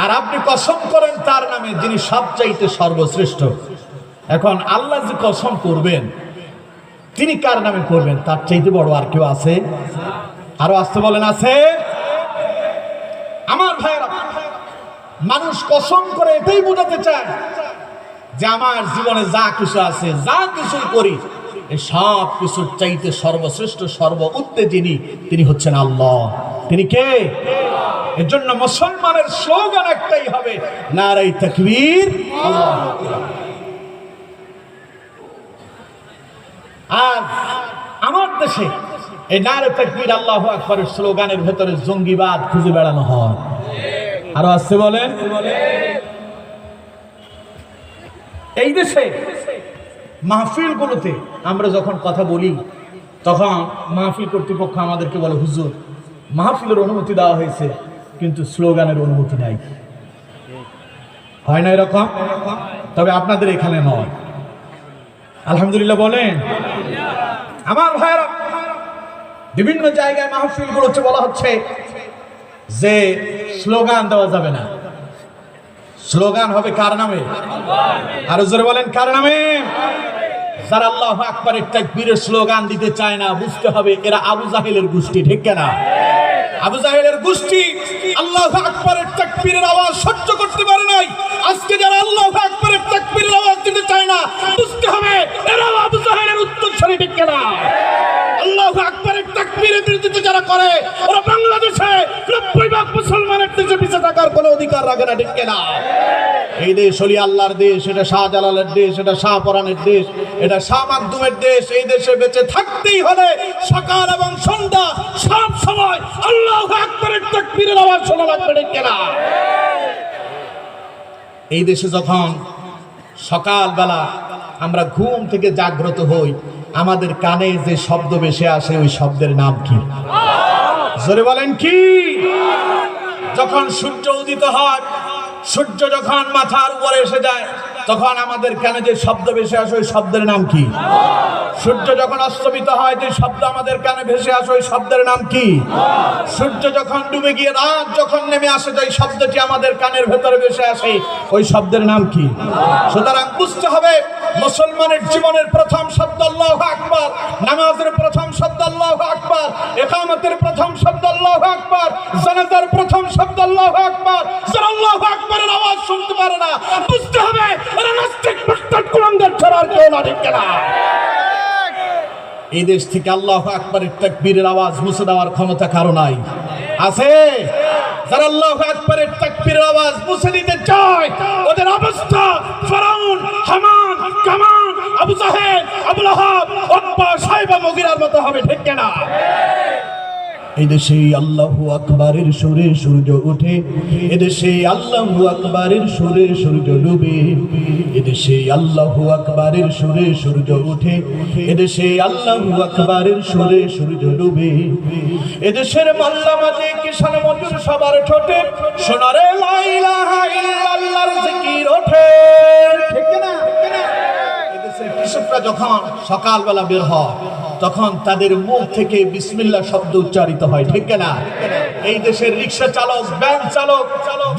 আর আপনি কসম করেন তার নামে যিনি সবচাইতে সর্বশ্রেষ্ঠ। এখন আল্লাহ যে কসম করবেন, তিনি কার নামে করবেন? তার চাইতে বড় আর কেউ আছে? আরো আসতে বলেন আছে? আমার ভাইরা, মানুষ কসম করে এটাই বোঝাতে চায় যে আমার জীবনে যা কিছু আছে, যা কিছু করি, এই সব কিছুর চাইতে সর্বশ্রেষ্ঠ, সর্ব উত্তেজিনী তিনি হচ্ছেন আল্লাহ। তিনি কে? এর জন্য মুসলমানের স্লোগান একটাই হবে, নারায়ে তাকবীর, আল্লাহু আকবার। আজ আমার দেশে এই নারায়ে তাকবীর, আল্লাহু আকবারের স্লোগানের ভেতরে জঙ্গিবাদ খুঁজে বেড়ানো হয়। আরো আসতে বলেন। এই দেশে মাহফিলগুলোতে আমরা যখন কথা বলি, তখন মাহফিল কর্তৃপক্ষ আমাদেরকে বলে, হুজুর মাহফিলের অনুমতি দেওয়া হয়েছে কিন্তু স্লোগানের অনুমতি নাই। হয় না এরকম? তবে আপনাদের এখানে নয়, আলহামদুলিল্লাহ বলেন। আমার ভাইরা, বিভিন্ন জায়গায় মাহফিলগুলোতে বলা হচ্ছে যে স্লোগান দেওয়া যাবে না। স্লোগান হবে কার নামে? আরো জোরে বলেন কার নামে? যারা আল্লাহু আকবারের তাকবীরের স্লোগান দিতে চায় না, বুঝতে হবে এরা আবু জাহেলের গোষ্ঠী, ঠিক না? আবু জাহেলের গোষ্ঠী আল্লাহু আকবারের তাকবীরের আওয়াজ সহ্য করতে পারে নাই। আজকে যারা আল্লাহু আকবারের তাকবীরের আওয়াজ দিতে চায় না, বুঝতে হবে এরা আবু জাহেলের উত্তরসূরি, ঠিক না? আল্লাহু আকবারের তাকবীরের বিরুদ্ধে যারা করে, ওরা বাংলাদেশে 90% মুসলমানের দেশে পিছে থাকার কোনো অধিকার রাখে না, ঠিক না? এই দেশ হলি আল্লাহর দেশ, এটা শাহজালালের দেশ, এটা শাহপরানের দেশ, এটা শাহ মাকদুমের দেশ। এই দেশে বেঁচে থাকতেই হলে সকাল এবং সন্ধ্যা সব সময় আল্লাহু আকবারের তাকবীরের আওয়াজ শোনা লাগবে, ঠিক না? এই দেশে যখন সকালবেলা আমরা ঘুম থেকে জাগ্রত হই, আমাদের কানে যে শব্দ ভেসে আসে, ওই শব্দের নাম কি? জোরে বলেন কি? যখন সূর্য উদিত হয়, সূর্য যখন মাথার উপরে এসে যায়, তখন আমাদের কানে যে শব্দ ভেসে আসে, ওই শব্দের নাম কি? সূর্য যখন অস্তমিত হয়, যে শব্দ আমাদের কানে ভেসে আসে, ওই শব্দের নাম কি? সূর্য যখন ডুবে গিয়ে রাত যখন নেমে আসে, যে শব্দটি আমাদের কানের ভেতরে ভেসে আসে, ওই শব্দের নাম কি? সুতরাং বুঝতে হবে, মুসলমানের জীবনের প্রথম শব্দ আল্লাহু আকবার, নামাজের প্রথম শব্দ আল্লাহু আকবার, ইকামতের প্রথম শব্দ আল্লাহু আকবার, জানাজার প্রথম শব্দ আল্লাহু আকবার। যারা আল্লাহু আকবারের আওয়াজ শুনতে পারে না, বুঝতে হবে এরা নাস্তিক, মুরতাদ, কুলাঙ্গার ছাড়া আর কেউ না, ঠিক না? এই দেশ থেকে আল্লাহু আকবারের তাকবীরের আওয়াজ মুছে দেওয়ার ক্ষমতা কারো নাই। আছে? যারা আল্লাহু আকবারের তাকবীরের আওয়াজ মুছে দিতে চায় ওদের অবস্থা ফিরআউন, হামান, কামান, আবু জাহেল, আবু লাহাব, উতবা, সাইবা, মুগীরার মতো হবে, ঠিক কিনা? এদেশে আল্লাহু আকবারের সুরে সূর্য ওঠে, এদেশে আল্লাহু আকবারের সুরে সূর্য ডুবে, এদেশে আল্লাহু আকবারের সুরে সূর্য ওঠে, এদেশে আল্লাহু আকবারের সুরে সূর্য ডুবে, এদেশের মাল্লা মাঝে কিষান মজুর সবার ঠোঁটে সোনারে লা ইলাহা ইল্লাল্লাহর জিকির ওঠে, ঠিক না? এদেশের কৃষকরা যখন সকালবেলা বের হয় তখন তাদের মুখ থেকে বিসমিল্লাহ শব্দ উচ্চারিত হয়, ঠিক না? এই দেশের রিকশা চালক, ভ্যান চালক,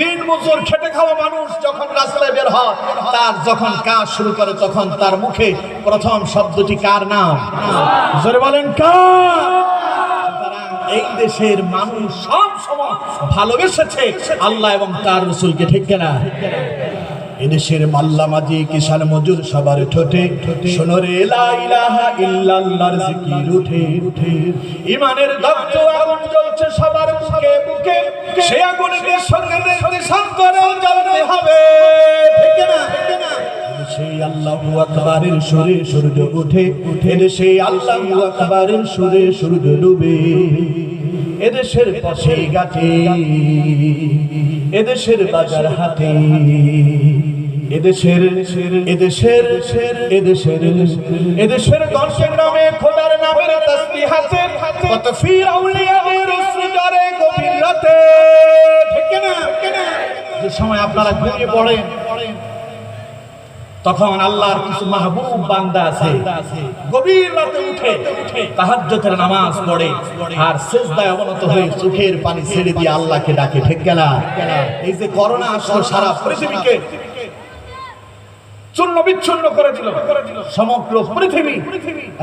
দিন মজুর খেটে খাওয়া মানুষ যখন রাস্তায় বের হয় তার যখন কাজ শুরু করে তখন তার মুখে প্রথম শব্দটি কার নাম? জোরে বলেন কার? এই দেশের মানুষ সব সময় ভালোবেসেছে আল্লাহ এবং তার রাসূলকে, ঠিক না? এদেশের মাল্লা মাঝি কিষান মজুর সবার ঠোঁটে সোনরে লা ইলাহা ইল্লাল্লাহর জিকির উঠে, ঈমানের দগ্ধ আগুন জ্বলছে সবার বুকে বুকে, সেই আগুনের সঙ্গে নির্দেশন করে জ্বলতে হবে, ঠিক না? সেই আল্লাহু আকবারের সুরে সূর্য ওঠে, এদেশে আল্লাহু আকবারের সুরে সূর্য ডুবে, এদেশের পথে ঘাটে, এদেশের বাজার হাটে, এদেশের এদেশের এদেশের এদেশের গঞ্জে গ্রামে খোদার নামের তাসবিহ আছে, কত ফির আউলিয়াদের উসরে গভীর রাতে, ঠিক না? যে সময় আপনারা ঘুমিয়ে পড়েন তখন আল্লাহর কিছু মাহবুব বান্দা আছে গভীর রাতে উঠে তাহাজ্জুদের নামাজ পড়ে আর সিজদায় অবনত হয়ে চোখের পানি ছেড়ে দিয়ে আল্লাহকে ডাকে, ঠিক না? এই যে করোনা আসলো সারা পৃথিবীকে চূর্ণ বিচ্ছিন্ন করে দিল, সমগ্র পৃথিবী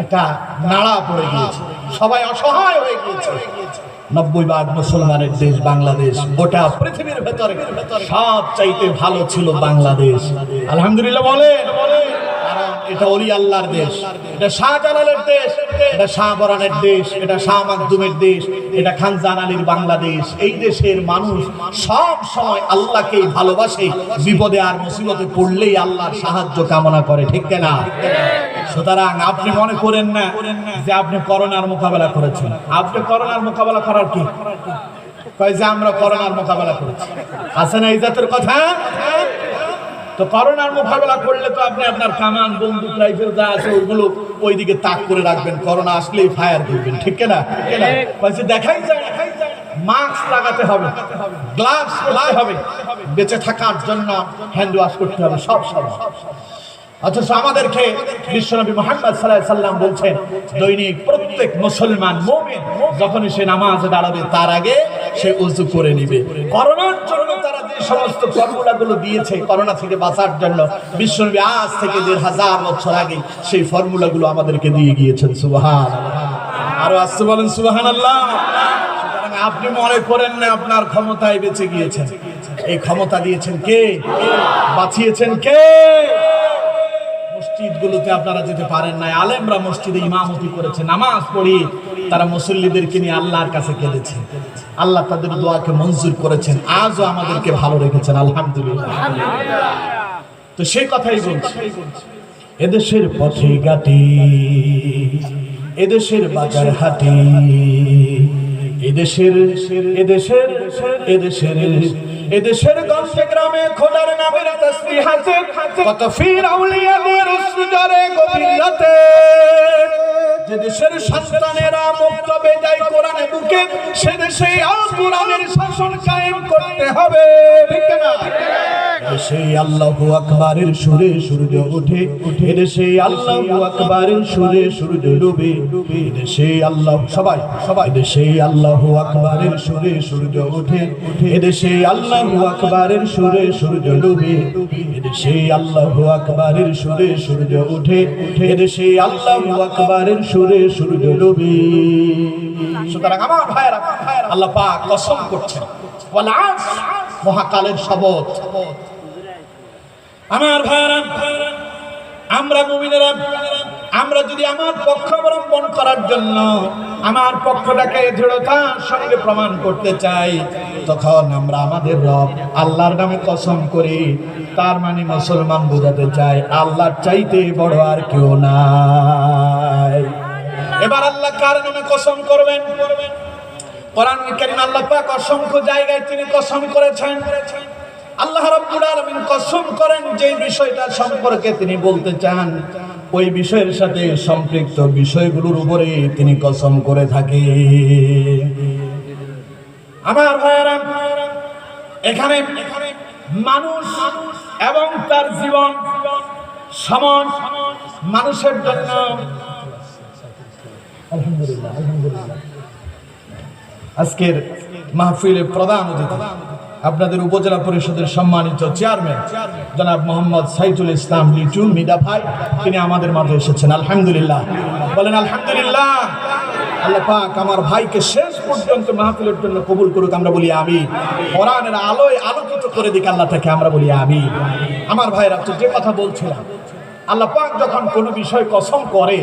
একটা নাড়া পড়ে গিয়েছে, সবাই অসহায় হয়ে গিয়েছে। 90% মুসলমানের দেশ বাংলাদেশ, গোটা পৃথিবীর ভেতরে সব চাইতে ভালো ছিল বাংলাদেশ, আলহামদুলিল্লাহ বলেন। এটা ওলি আল্লাহর দেশ, এটা শাহজালালের দেশ, এটা শাহবরানের দেশ, এটা শাহ মাকদুমের দেশ, এটা খান জাহান আলীর বাংলাদেশ। এই দেশের মানুষ সব সময় আল্লাহকেই ভালোবাসে, বিপদে আর মুসিবতে পড়লেই আল্লাহর সাহায্য কামনা করে, ঠিক না? সুতরাং আপনি মনে করেন না যে আপনি করোনার মোকাবেলা করেছেন। আপনি করোনার মোকাবেলা করার কি কয় যে আমরা করোনার মোকাবেলা করেছি, আছে না এই জাতের কথা? তো করোনার মোকাবেলা করলে তো আপনি আপনার কামান, বন্দুক, রাইফেল যা আছে ওইগুলো ওইদিকে তাক করে রাখবেন, করোনা আসলেই ফায়ার করবেন, ঠিক না? দেখাই যায় মাস্ক লাগাতে হবে, গ্লাভস পরতে হবে, বেঁচে থাকার জন্য হ্যান্ড ওয়াশ করতে হবে সব সময়। অথচ আমাদেরকে বিশ্বনবী মুহাম্মদ সাল্লাল্লাহু আলাইহি সাল্লাম বলছেন দৈনিক প্রত্যেক মুসলমান মুমিন যখনই সে নামাজে দাঁড়াবে তার আগে সে ওযু করে নেবে। করোনার জন্য তারা যে সমস্ত ফর্মুলাগুলো দিয়েছে করোনা থেকে বাঁচার জন্য, বিশ্বনবী আজ থেকে ১৫০০ বছর আগে সেই ফর্মুলাগুলো আমাদেরকে দিয়ে গিয়েছেন। সুবহানাল্লাহ, আরো আসতে বলেন সুবহানাল্লাহ। সুতরাং আপনি মনে করেন না আপনার ক্ষমতায় বেঁচে গিয়েছেন, এই ক্ষমতা দিয়েছেন কে? বাঁচিয়েছেন কে? মসজিদগুলোতে আপনারা যেতে পারেন না, আলেমরা মসজিদে ইমামতি করেছে, নামাজ পড়িয়ে তারা মুসল্লিদেরকে নিয়ে আল্লাহর কাছে কেঁদেছে, আল্লাহ তাদের দোয়াকে মঞ্জুর করেছেন, আজও আমাদেরকে ভালো রেখেছেন, আলহামদুলিল্লাহ। তো সেই কথাই বলছি, এদেশের পথে ঘাটে, এদেশের বাজার হাটে, এদেশের এদেশের এদেশের এদেশের গঞ্জে গ্রামে খোদার নামের তাসবিহ আছে, কত ফির আউলিয়াদের উসরে গভীর রাতে, যে দেশের সন্তানেরা মুক্ত বেজায় কোরআনে বুকে, সে দেশে আল কোরআনের শাসন কায়েম করতে হবে, ঠিক না? এদেশে আল্লাহু আকবারের সুরে সূর্য ওঠে, এদেশে আল্লাহু আকবারের সুরে সূর্য ডুবে, এদেশে আল্লাহ সবাই এদেশে আল্লাহু আকবারের সুরে সূর্য ওঠে, এদেশে আল্লাহু আকবারের সুরে সূর্য ডুবে, এদেশে আল্লাহু আকবারের সুরে সূর্য ওঠে, এদেশে আল্লাহু আকবারের সুরে সূর্য ডুবে। সুতরাং আমার ভাইরা, আল্লাহ পাক কসম করছেন, ওয়াল আসর, মহাকালের শপথ। আমার ভাইরা, আমরা মুমিনেরা আমরা যদি আমার পক্ষ অবলম্বন করার জন্য আমার পক্ষটাকে দৃঢ়তার সঙ্গে প্রমাণ করতে চাই, তখন আমরা আমাদের রব আল্লাহর নামে কসম করি। তার মানে মুসলমান বোঝাতে চাই আল্লাহর চাইতে বড় আর কেউ নাই। এবার আল্লাহ কার নামে কসম করবেন? কোরআনুল কারীম আল্লাহ পাক অসংখ্য জায়গায় তিনি কসম করেছেন। আল্লাহ রাব্বুল আলামিন কসম করেন যে বিষয়টা সম্পর্কে তিনি বলতে চান, ওই বিষয়ের সাথে সম্পৃক্ত বিষয়গুলোর উপরে তিনি কসম করে থাকেন। আমার ভাইয়েরা, এখানে মানুষ এবং তার জীবন সমান মানুষের জন্য আলহামদুলিল্লাহ আজকের মাহফিলের প্রধান অতিথি আপনাদের উপজেলা পরিষদের সম্মানিত চেয়ারম্যান জনাব মোহাম্মদ সাইদুল ইসলাম লিটু মিদা ভাই, তিনি আমাদের মাঝে এসেছেন। আলহামদুলিল্লাহ, বলেন আলহামদুলিল্লাহ। আল্লাহ পাক আমার ভাইকে শেষ পর্যন্ত মাহফিলের জন্য কবুল করুক, আমরা বলি আমিন। কোরআনের আলোয় আলোকিত করে দিক আল্লাহ তাকে, আমরা বলি আমিন। আমার ভাইরা, যে কথা বলছিলাম, আল্লাহ পাক যখন কোনো বিষয় কসম করে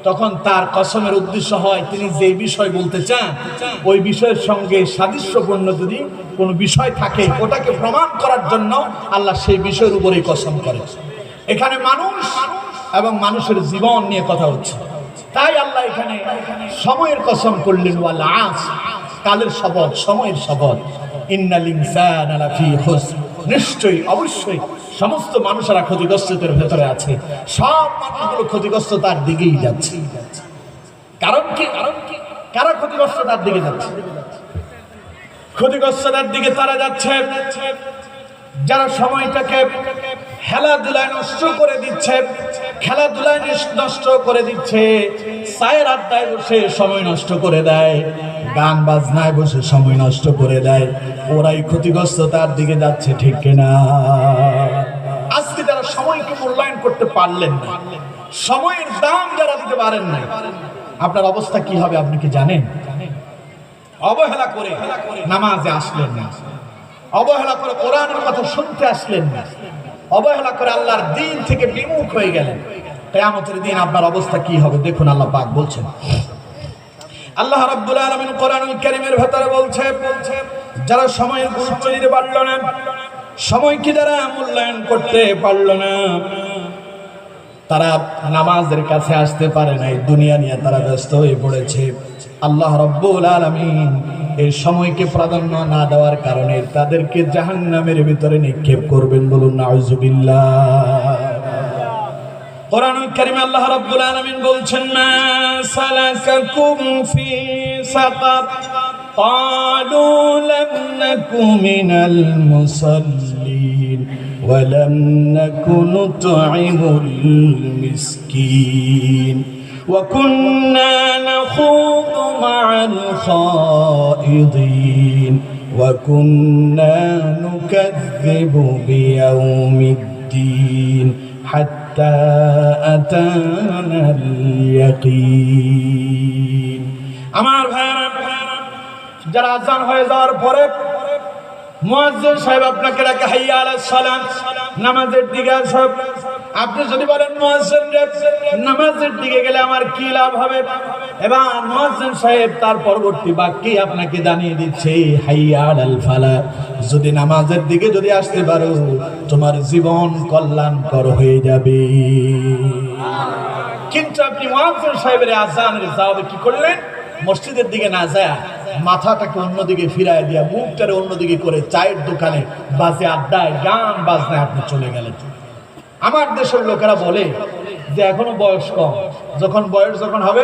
তখন তার কসমের উদ্দেশ্য হয় তিনি যে বিষয় বলতে চান ওই বিষয়ের সঙ্গে সাদৃশ্যপূর্ণ যদি কোনো বিষয় থাকে ওটাকে প্রমাণ করার জন্য আল্লাহ সেই বিষয়ের উপরেই কসম করে। এখানে মানুষ এবং মানুষের জীবন নিয়ে কথা হচ্ছে, তাই আল্লাহ এখানে সময়ের কসম করলেন, ওয়াল আসর, কালের শপথ, সময়ের শপথ। ইন্নাল ইনসানা লাফি খুসর, নিশ্চয়ই অবশ্যই সমস্ত মানুষেরা ক্ষতিগ্রস্ততার ভেতরে আছে। সব মানুষগুলো ক্ষতিগ্রস্ততার দিকেই যাচ্ছে। কারণ কি? কারা ক্ষতিগ্রস্ততার দিকে যাচ্ছে? ক্ষতিগ্রস্ততার দিকে তারা যাচ্ছে যারা সময়টাকে খেলাধুলায় নষ্ট করে দিচ্ছে, খেলাধুলায় নষ্ট করে দিচ্ছে, চায়ের আড্ডায় বসে সময় নষ্ট করে দেয়, গান বাজনায় বসে সময় নষ্ট করে দেয়, ওরাই ক্ষতিগ্রস্ততার দিকে যাচ্ছে, ঠিক কিনা? আজকে যারা সময়কে মূল্যায়ন করতে পারলেন না, সময়ের দাম যারা দিতে পারেন না, আপনার অবস্থা কি হবে আপনি কি জানেন? অবহেলা করে নামাজে আসলেন না, অবহেলা করে কোরআনের কথা শুনতে আসলেন না, অবহেলা করে আল্লাহর দ্বীন থেকে বিমুখ হয়ে গেলেন, কিয়ামতের দিন আপনার অবস্থা কি হবে দেখুন। আল্লাহ পাক বলছেন, আল্লাহ রাব্বুল আলামিন কোরআনুল কারীমের ভেতরে বলছে, যারা সময়ের গুরুত্ব দিতে পারল না, সময়কে যারা মূল্যায়ন করতে পারল না, তারা নামাজের কাছে আসতে পারে নাই, দুনিয়া নিয়ে তারা ব্যস্ত হয়ে পড়েছে। আল্লাহ রাব্বুল আলামিন এই সময়কে প্রাধান্য না দেওয়ার কারণে তাদেরকে জাহান্নামের ভিতরে নিক্ষেপ করবেন, বলুন নাউযুবিল্লাহ। কোরআনুল কারীমে আল্লাহ রাব্বুল আলামিন বলছেন, মা সালাকাকুম ফি সাকার ক্বালু লাম নাকু মিনাল মুসাল্লিন ওয়া লাম নাকু নুতঈমুল মিসকিন ওয়া কুন্না নাখুদু মা'আল খাইদিন ওয়া কুন্না নুকাযযিবু বিয়াউমিদ্দিন হাত্তা আতানাল ইয়াকিন। আমার ভাইরা, যারা আযান হয়ে যাওয়ার পরে মুয়াজ্জিন সাহেব আপনাকে ডাকে, হাইয়া আলাস সালাত, নামাজের দিকে আসো। আপনি যদি বলেন মুয়াজ্জিন নামাজের দিকে গেলে আমার কি লাভ হবে, এবার মুয়াজ্জিন সাহেব তার পরবর্তী বাক্যে আপনাকে জানিয়ে দিচ্ছে, হাইয়া আলাল ফালাহ, যদি নামাজের দিকে যদি আসতে পারো তোমার জীবন কল্যাণকর হয়ে যাবে। কিন্তু আপনি মুয়াজ্জিন সাহেবের আযানের জবাবে কি করলেন? মসজিদের দিকে না যায় মাথাটাকে অন্যদিকে ফিরায় দিয়া মুখটারে অন্যদিকে করে চায়ের দোকানে, বাজে আড্ডায়, গান বাজনায় আপনি চলে গেলেন। আমার দেশের লোকেরা বলে যে এখনো বয়স কম, যখন বয়স যখন হবে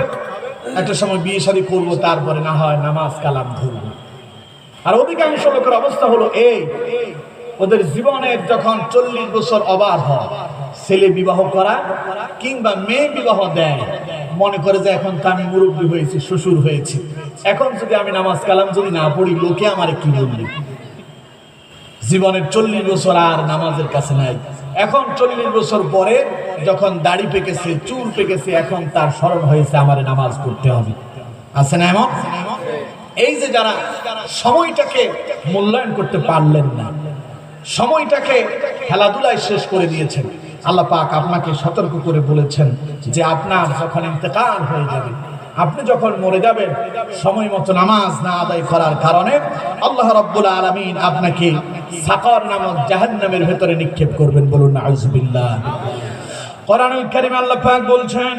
একটা সময় বিয়ে শাদী করবো, তারপরে না হয় নামাজ কালাম ধরবো। আর অধিকাংশ লোকের অবস্থা হলো এই, ওদের জীবনের যখন 40 বছর ওভার হয়, ছেলে বিবাহ করা কিংবা মেয়ে বিবাহ দেয়, মনে করে যে এখন তো আমি মুরব্বী হয়েছি, শ্বশুর হয়েছি, এখন যদি আমি নামাজ কালাম যদি না পড়ি লোকে আমারে কি বলবে। জীবনের 40 বছর আর নামাজের কাছে নাই। এখন 40 বছর পরে যখন দাড়ি পেকেছে, চুল পেকেছে, এখন তার স্মরণ হয়েছে আমার নামাজ পড়তে হবে। আছে না এমন? এই যে যারা সময়টাকে মূল্যায়ন করতে পারলেন না, সময়টাকে খেলাধুলায় শেষ করে দিয়েছেন, আল্লাহ পাক আপনাকে সতর্ক করে বলেছেন যে আপনার যখন ইন্তেকাল হয়ে যাবে, আপনি যখন মরে যাবেন, সময় মতো নামাজ না আদায় করার কারণে আল্লাহ রাব্বুল আলামিন আপনাকে সাকর নামক জাহান্নামের ভেতরে নিক্ষেপ করবেন। বলুন নাউযুবিল্লাহ। কোরআনুল কারীম আল্লাহ পাক বলছেন,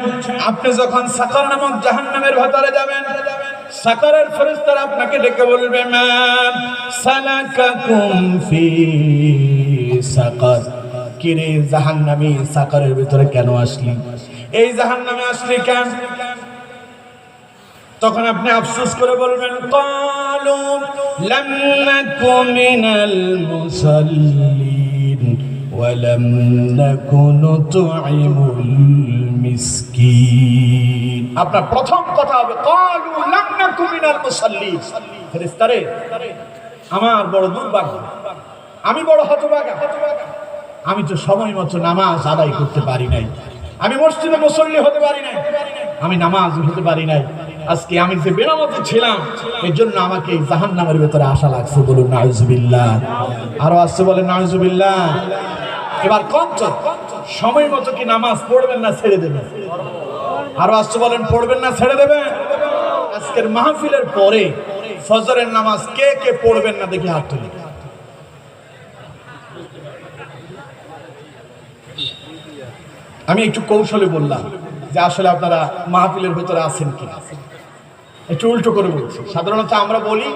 আপনি যখন সাকর নামক জাহান্নামের ভেতরে যাবেন, সাকরের ফেরেশতারা আপনাকে ডেকে বলবে, মা সালাকাকুম ফি সাকর, কিরে জাহান্নামী, সাকরের ভিতরে কেন আসলি? এই জাহান্নামে আসলি কেন? তখন আপনি আফসোস করে বলবেন, ক্বালু লাম নাকু মিনাল মুসাল্লিন ওয়া লাম নাকু নুতঈমুল মিসকিন। আপনার প্রথম কথা হবে, ক্বালু লাম নাকু মিনাল মুসাল্লিন। ফেরেশতারে, আমার বড় দুর্ভাগ্য, আমি বড় হতভাগা, আমি তো সময় মতো নামাজ আদায় করতে পারি নাই, আমি মসজিদে মুসল্লি হতে পারি নাই, আমি নামাজ হতে পারি নাই। আজকে আমি যে বেনামাজি ছিলাম, এর জন্য আমাকে জাহান্নামের ভেতরে আসা লাগছে। বলুন নাউযুবিল্লাহ। আরো আসছে, বলেন নাউযুবিল্লাহ। এবার কত সময় মতো কি নামাজ পড়বেন না ছেড়ে দেবেন? আরো আসছে, বলেন পড়বেন না ছেড়ে দেবেন? আজকের মাহফিলের পরে ফজরের নামাজ কে কে পড়বেন না দেখি হাত তুলে। আমি একটু কৌশলে বললাম যে আসলে আপনারা মাহফিলের ভেতরে আছেন কি, একটু উল্টো করে বলছি। সাধারণত আমরা বলি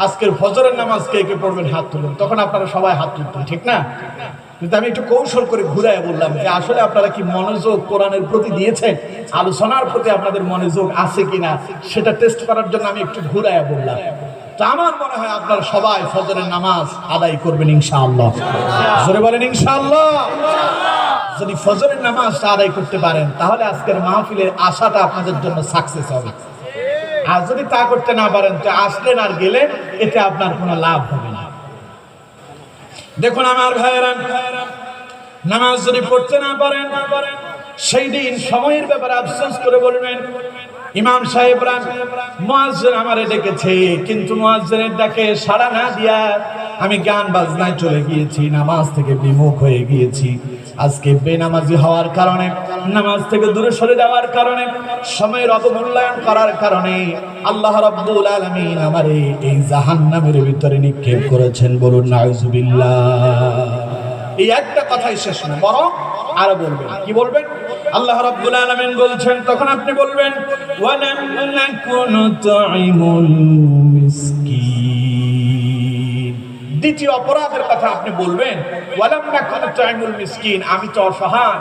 আজকের ফজরের নামাজ কে কে পড়বেন হাত তুলুন, তখন আপনারা সবাই হাত তুলতেন, ঠিক না? কিন্তু আমি একটু কৌশল করে ঘুরাইয়া বললাম যে আসলে আপনারা কি মনোযোগ কোরআনের প্রতি দিয়েছেন, আলোচনার প্রতি আপনাদের মনোযোগ আছে কিনা সেটা টেস্ট করার জন্য আমি একটু ঘুরাইয়া বললাম। তো আমার মনে হয় আপনারা সবাই ফজরের নামাজ আদায় করবেন ইনশাআল্লাহ। জোরে বলেন ইনশাআল্লাহ। যদি ফজরের নামাজ আদায় করতে পারেন তাহলে আজকের মাহফিলের আশাটা আপনাদের জন্য সাকসেস হবে। আর যদি তা করতে না পারেন তো আসলেন আর গেলেন, এতে আপনার কোনো লাভ হবে না। দেখুন আমার ভাইয়েরা, নামাজ যদি পড়তে না পারেন সেই দিন সময়ের ব্যাপারে আফসোস করে বলবেন, ইমাম সাহেবরা মুয়াজ্জিন আমারে ডেকেছে, কিন্তু মুয়াজ্জিনের ডাকে সাড়া না দিয়া আমি গান বাজনায় চলে গিয়েছি, নামাজ থেকে বিমুখ হয়ে গিয়েছি। আজকে বেনামাজি হওয়ার কারণে, নামাজ থেকে দূরে সরে যাওয়ার কারণে, সময়ের অবমূল্যায়ন করার কারণে আল্লাহ রাব্বুল আলামিন আমারে এই জাহান্নামের ভিতরে নিক্ষেপ করেছেন। বলুন নাউযুবিল্লাহ। এই একটা কথাই শেষ না, বরং আরো বলবেন। কি বলবেন? আল্লাহ রাব্বুল আলামিন বলছেন, তখন আপনি বলবেন, ওয়ালাম নাকুনু তুঈমুল মিসকিন। দ্বিতীয় অপরাধের কথা আপনি বলবেন, ওয়ালাম নাকুনু তুঈমুল মিসকিন, আমি তো অসহায়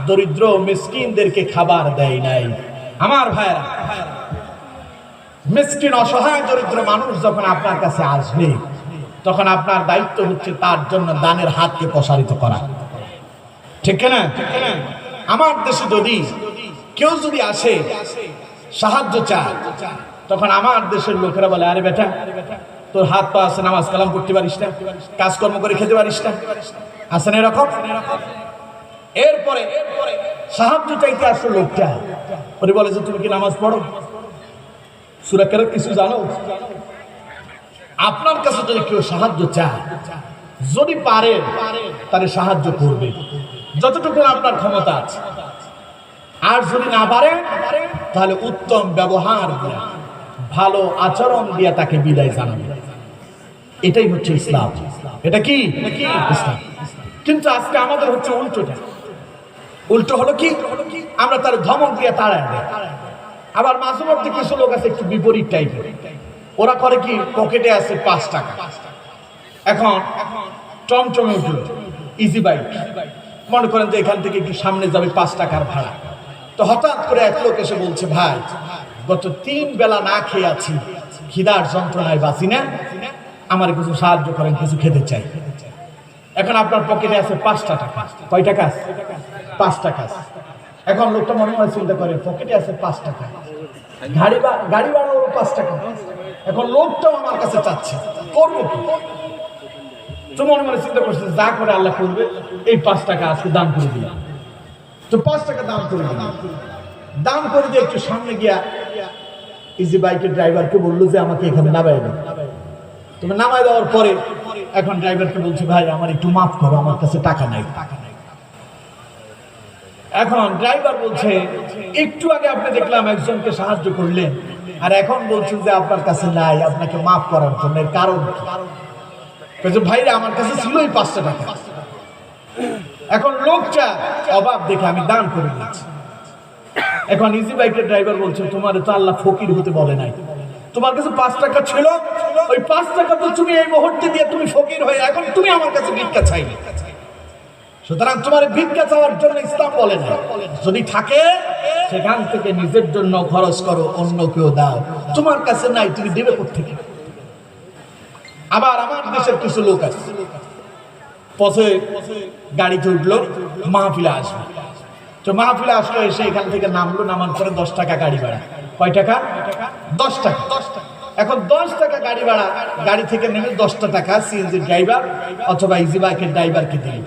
দরিদ্র মিসকিনদেরকে খাবার দেই নাই। আমার ভাইরা, মিসকিন অসহায় দরিদ্র মানুষ যখন আপনার কাছে আসবে, তখন আপনার দায়িত্ব হচ্ছে তার জন্য দানের হাতকে প্রসারিত করা, ঠিক না? আমার দেশে যদি কেউ যদি আসে সাহায্য চায়, তখন আমার দেশের লোকেরা বলে, আরে বেটা, তোর হাত পা আছে, নামাজ কালাম পড়তে পারিস না, কাজকর্ম করে খেতে পারিস না, আসেন এরকম। এরপরে সাহায্য চাইতে আসলো লোকটা, ওরে বলে যে তুমি কি নামাজ পড়ো, সূরা কেরাত কিছু জানো? আপনার কাছে যদি কেউ সাহায্য চায়, যদি পারে তাহলে সাহায্য করবে যতটুকু আপনার ক্ষমতা আছে। আর যদি না পারে তাহলে উত্তম ব্যবহার দিয়া, ভালো আচরণ দিয়া তাকে বিদায় জানাবে। এটাই হচ্ছে ইসলাম। এটা কি ইসলাম? কিন্তু আজকে আমাদের হচ্ছে উল্টোটা। উল্টো হলো কি, আমরা তার ধমক দিয়ে তাড়ায় দেয়। আবার মাঝে মধ্যে কিছু লোক আছে একটু বিপরীত টাইপের, ওরা করে কি, পকেটে আছে 5 টাকা, এখন টমটমে উঠলো, ইজি বাইক, মনে করেন যে এখান থেকে একটু সামনে যাবে 5 টাকার ভাড়া। তো হঠাৎ করে এক লোক এসে বলছে, ভাই গত 3 বেলা না খেয়ে আছি, খিদার যন্ত্রণায় বাঁচি না, আমার কিছু সাহায্য করেন, কিছু খেতে চাই। এখন আপনার পকেটে আছে 5 টাকা। কয় টাকা? 5 টাকা। এখন লোকটা মনে মনে চিন্তা করে, পকেটে আছে 5 টাকা, গাড়ি ভাড়া 5 টাকা, এখন লোকটাও আমার কাছে চাচ্ছে, করবো কি? তো মনে মনে চিন্তা করছে, যা করে আল্লাহ করবে, এই 5 টাকা আজকে দান করে দিলাম। তো 5 টাকা দান করে দিলাম। দান করে দিয়ে একটু সামনে গিয়া ইজি বাইকের ড্রাইভারকে বললো যে আমাকে এখানে নামাই দাও। তুমি নামাই দেওয়ার পরে এখন ড্রাইভারকে বলছে, ভাই আমার একটু মাফ করো, আমার কাছে টাকা নাই। এখন ড্রাইভার বলছে একটু আগে আপনি দেখলাম একজনকে সাহায্য করলেন, আর এখন বলছেন যে আপনার কাছে নাই, আপনাকে মাফ করার জন্য। এর কারণ ভাইরা আমার কাছে ছিলই 500 টাকা। এখন লোকটা অভাব দেখে আমি দান করে দিয়েছি। এখন ইজি বাইকের ড্রাইভার বলছে তোমার তো আল্লাহ ফকির হতে বলে নাই, তোমার কাছে 5 টাকা ছিল, ওই 5 টাকা তো তুমি এই মুহূর্তে দিয়ে তুমি ফকির হয়ে এখন তুমি আমার কাছে ভিক্ষা চাইলে। সুতরাং তোমার ভিক্ষা চাওয়ার জন্য ইসলাম বলে না, যদি থাকে সেখান থেকে নিজের জন্য খরচ করো, অন্য কেউ দাও। তোমার কাছে নাই, তুমি দেবে কোত্থেকে? আবার আমার দেশের কিছু লোক আছে, পথে গাড়িতে উঠলো, মাহফিলে আসবে, তো মাহফিলে আসলো, এসে এখান থেকে নামলো, নামার পরে 10 টাকা গাড়ি ভাড়া। কয় টাকা? 10 টাকা। এখন 10 টাকা গাড়ি ভাড়া, গাড়ি থেকে নেমে 10টা টাকা সিএনজি ড্রাইভার অথবা ইজি বাইকের ড্রাইভারকে দিল।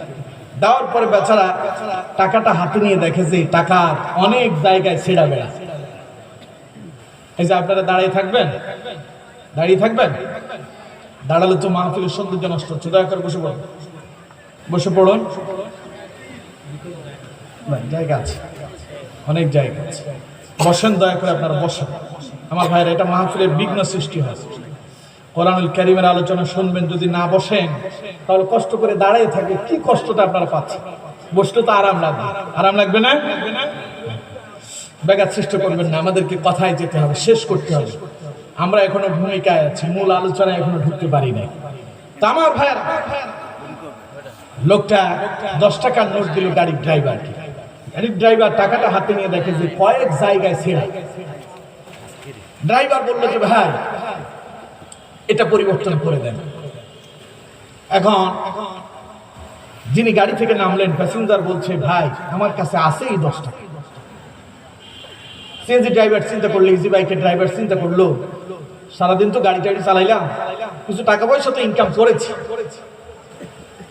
দেওয়ার পরে বেচারা টাকাটা হাতে নিয়ে দেখে যে টাকার অনেক জায়গায় ছেঁড়া বেড়া। এই যে আপনারা দাঁড়িয়ে থাকবেন, দাঁড়িয়ে থাকবেন, দাঁড়ালে তো মাহফিলের সৌন্দর্য নষ্ট হচ্ছে। দয়া করে বসে পড়ুন, বসে পড়ুন, জায়গা আছে, অনেক জায়গা আছে, বসেন, দয়া করে আপনারা বসেন। আমার ভাইরা, এটা মাহফিলের বিঘ্ন সৃষ্টি হয়। কোরআনুল কারীমের আলোচনা শুনবেন, যদি না বসেন তাহলে কষ্ট করে দাঁড়িয়ে থাকে, কি কষ্টটা আপনারা পাচ্ছেন। বসলে তো আরাম লাগবে, আরাম লাগবে না? ব্যাঘাত সৃষ্টি করবেন না, আমাদেরকে কথায় যেতে হবে, শেষ করতে হবে। আমরা এখনো ভূমিকায় আছি, মূল আলোচনায় এখনো ঢুকতে পারি নাই। তা আমার ভাইরা, লোকটা 10 টাকার নোট দিল গাড়ির ড্রাইভারকে। গাড়ির ড্রাইভার টাকাটা হাতে নিয়ে দেখে যে কয়েক জায়গায় ছেঁড়া। ড্রাইভার বললো যে ভাই এটা পরিবর্তন করে দেন। এখন যিনি গাড়ি থেকে নামলেন, প্যাসেঞ্জার বলছে ভাই আমার কাছে আছে এই 10 টাকা। সিএনজি ড্রাইভার চিন্তা করলো, ইজি বাইকের ড্রাইভার চিন্তা করলো, সারাদিন তো গাড়ি টাড়ি চালাইলাম, কিছু টাকা পয়সা তো ইনকাম করেছি,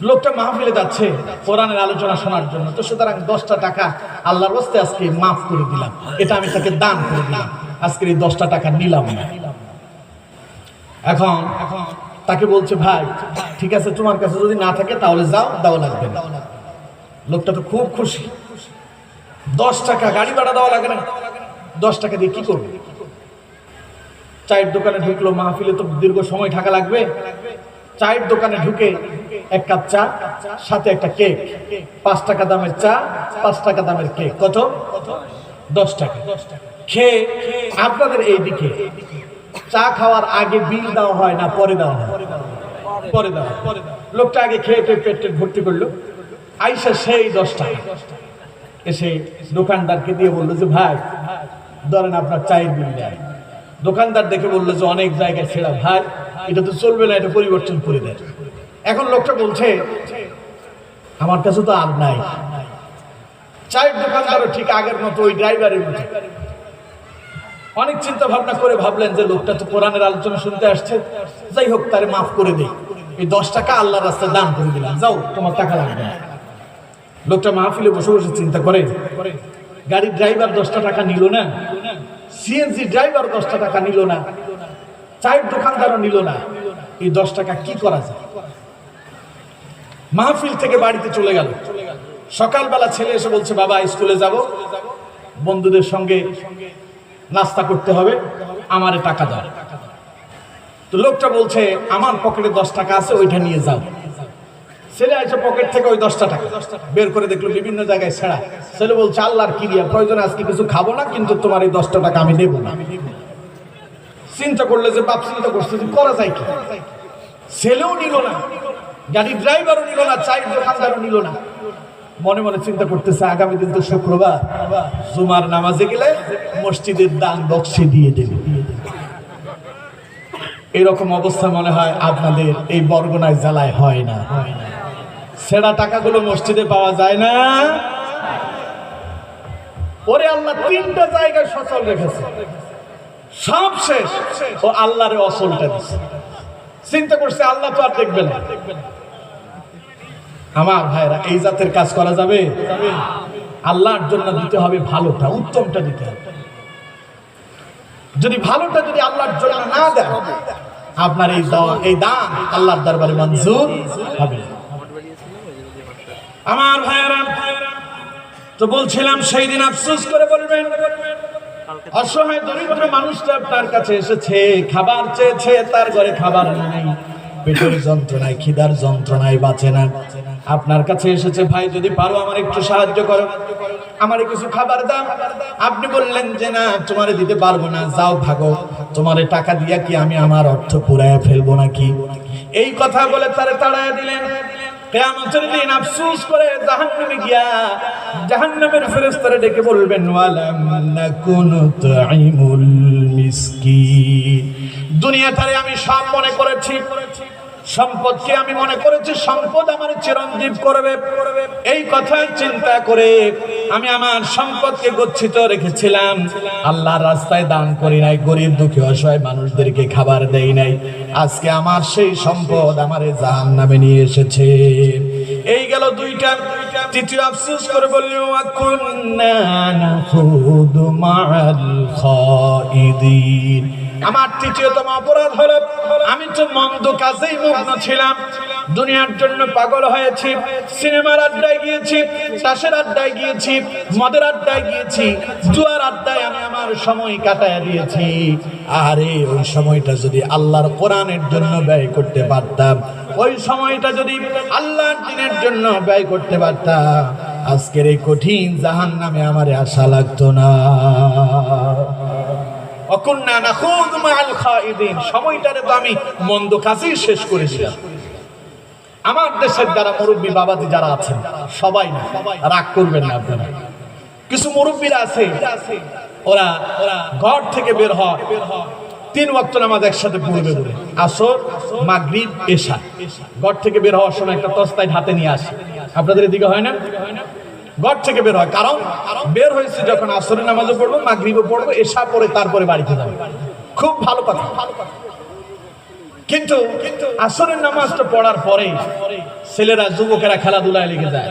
লোকটা মাহফিলে যাচ্ছে কোরআনের আলোচনা শোনার জন্য, তো সুতরাং 10টা টাকা আল্লাহর রাস্তে আজকে মাফ করে দিলাম, এটা আমি তাকে দান করে দিলাম, আজকে এই 10টা টাকা নিলাম না। এখন তাকে বলছে ভাই ঠিক আছে, তোমার কাছে যদি না থাকে তাহলে যাও, দেওয়া লাগবে না। লোকটা তো খুব খুশি, 10 টাকা গাড়ি ভাড়া দেওয়া লাগে না, 10 টাকা দিয়ে কি করবে? চায়ের দোকানে ঢুকলো, মাহফিলে তো দীর্ঘ সময় থাকা লাগবে। চায়ের দোকানে ঢুকে 1 কাপ চা, সাথে একটা কেক, 5 টাকা দামের চা, 5 টাকা দামের কেক, কত? 10 টাকা। খেয়ে আপনাদের এইদিকে চা খাওয়ার আগে বিল দেওয়া হয় না পরে দেওয়া হয়? পরে দেওয়া। লোকটা আগে খেয়ে পেট ভর্তি করলো, আইসা সেই 10 টাকা এসে দোকানদারকে দিয়ে বললো যে ভাই ধরেন আপনার চায়ের বিল দেয়। দোকানদার দেখে বললো যে অনেক জায়গায় ছেড়া, ভাই এটা তো চলবে না, এটা পরিবর্তন করে দেয়। এখন লোকটা বলছে আমার কাছে তো আর নাই। চায়ের দোকানদারও ঠিক আগের মতো ওই ড্রাইভারের মতো অনেক চিন্তা ভাবনা করে ভাবলেন যে লোকটা তো কোরআনের আলোচনা শুনতে আসছে, যাই হোক তারে মাফ করে দেই, এই 10 টাকা আল্লাহর রাস্তায় দান করে দিলাম, যাও তোমার টাকা লাগবে না। লোকটা মাহফিলে বসে বসে চিন্তা করে, গাড়ির ড্রাইভার 10টা টাকা নিল না, সিএনজি ড্রাইভার 10টা টাকা নিল না, চায়ের দোকানদারও নিল না, এই 10 টাকা কি করা যায়? মাহফিল থেকে বাড়িতে চলে গেল। সকালবেলা ছেলে এসে বলছে বাবা স্কুলে যাব, বন্ধুদের সঙ্গে নাস্তা করতে হবে, আমারে টাকা দাও। তো লোকটা বলছে আমার পকেটে 10 টাকা আছে, ওইটা নিয়ে যাও। ছেলে এসে পকেট থেকে ওই 10টা টাকা বের করে দেখলো বিভিন্ন জায়গায় ছেঁড়া। ছেলে বলছে আল্লাহর ক্রিয়া, প্রয়োজনে আজকে কিছু খাবো না, কিন্তু তোমার এই 10টা টাকা আমি দেবো না। চিন্তা করলে যে বাপ চিন্তা করছে যে করা যায় কি? ছেলেও নিল না, গাড়ির ড্রাইভারও নিল না, চায়ের দোকানদারও নিল না। মনে মনে চিন্তা করতেছে আগামী দিন তো শুক্রবার, জুমার নামাজে গেলে মসজিদের দান বক্সে দিয়ে দেবে। এরকম অবস্থা মনে হয় আপনাদের এই বরগুনায় জেলায় হয় না। ছেঁড়া টাকাগুলো মসজিদে পাওয়া যায় না। ওরে আল্লাহ 3টা জায়গায় সচল রেখেছে, সব শেষ, ও আল্লাহরে অসলটা দিচ্ছে। চিন্তা করছে আল্লাহ তো আর দেখবে না। আমার ভাইরা, এই জাতের কাজ করা যাবে? আল্লাহর জন্য দিতে হবে ভালোটা, উত্তমটা দিতে হবে। যদি ভালোটা যদি আল্লাহর জন্য না দেয়, আপনার এই দান আল্লাহর দরবারে মঞ্জুর হবে। আমার ভাইরা, তো বলছিলাম সেই দিন আফসোস করে বলবেন, অসহায় দরিদ্র মানুষটা আপনার কাছে এসেছে, খাবার চেয়েছে, তার ঘরে খাবার নাই, পেটের যন্ত্রণায় খিদার যন্ত্রণায় বাঁচে না, আপনার কাছে এসেছে, ভাই যদি পারো আমার একটু সাহায্য করো, আমারে কিছু খাবার দাও। আপনি বললেন যে না, তোমারে দিতে পারবো না, যাও ভাগো, তোমারে টাকা দিয়া কি আমি আমার অর্থ পুরাইয়া ফেলবো নাকি? এই কথা বলে তারে তাড়াইয়া দিলেন। কিয়ামতের দিন আফসোস করে জাহান্নামে গিয়া জাহান্নামের ফেরেশতারা ডেকে বলবেন, ওয়ালাম নাকুনু তুইমুল মিসকিন। দুনিয়াটারে আমি সব মনে করেছি, সম্পদকে আমি মনে করেছি সম্পদ আমার চিরঞ্জীব করবে, এই কথা চিন্তা করে আমি আমার সম্পদকে গচ্ছিত রেখেছিলাম, আল্লাহর রাস্তায় দান করি নাই, গরিব দুঃখী অসহায় মানুষদেরকে খাবার দেই নাই। আজকে আমার সেই সম্পদ আমারে জাহান্নামে নিয়ে এসেছে। এই গেল দুইটা। তৃতীয় আফসোস করে বলল, ওয়াকুন্না নাখুদু মাআল খাইদিন। আমার তৃতীয়তম অপরাধ হলো আমি তো মন্দ কাজেই মগ্ন ছিলাম, দুনিয়ার জন্য পাগল হয়েছি, সিনেমার আড্ডায় গিয়েছি, তাসের আড্ডায় গিয়েছি, মদের আড্ডায় গিয়েছি, জুয়ার আড্ডায় আমি আমার সময় কাটায় দিয়েছি। আরে ওই সময়টা যদি আল্লাহর কোরআনের জন্য ব্যয় করতে পারতাম, ওই সময়টা যদি আল্লাহর দ্বীনের জন্য ব্যয় করতে পারতাম, আজকের এই কঠিন জাহান্নামে আমারে আশা লাগতো না। অকুন্না নাখুদু মাআল খাইদিন, সময়টারে তো আমি মন্দ কাজেই শেষ করে দিলাম। আমার দেশের যারা মুরব্বী বাবাজি যারা আছেন সবাই না, রাগ করবেন না আপনারা, কিছু মুরব্বীরা আছে ওরা ঘর থেকে বের হয় 3 ওয়াক্ত নামাজ একসাথে পড়বে বলে, আসর মাগরিব এশা, ঘর থেকে বের হওয়ার সময় একটা তসতায় হাতে নিয়ে আসে। আপনাদের এদিকে হয় না? ঘর থেকে বের হয়, কারণ বের হয়েছে যখন আসরের নামাজও পড়বো, মাগরিবও পড়বো, এশা পড়ে তারপরে বাড়িতে যাবে। খুব ভালো কথা। কিন্তু আসরের নামাজটা পড়ার পরে ছেলেরা যুবকেরা খেলাধুলায় লেগে যায়।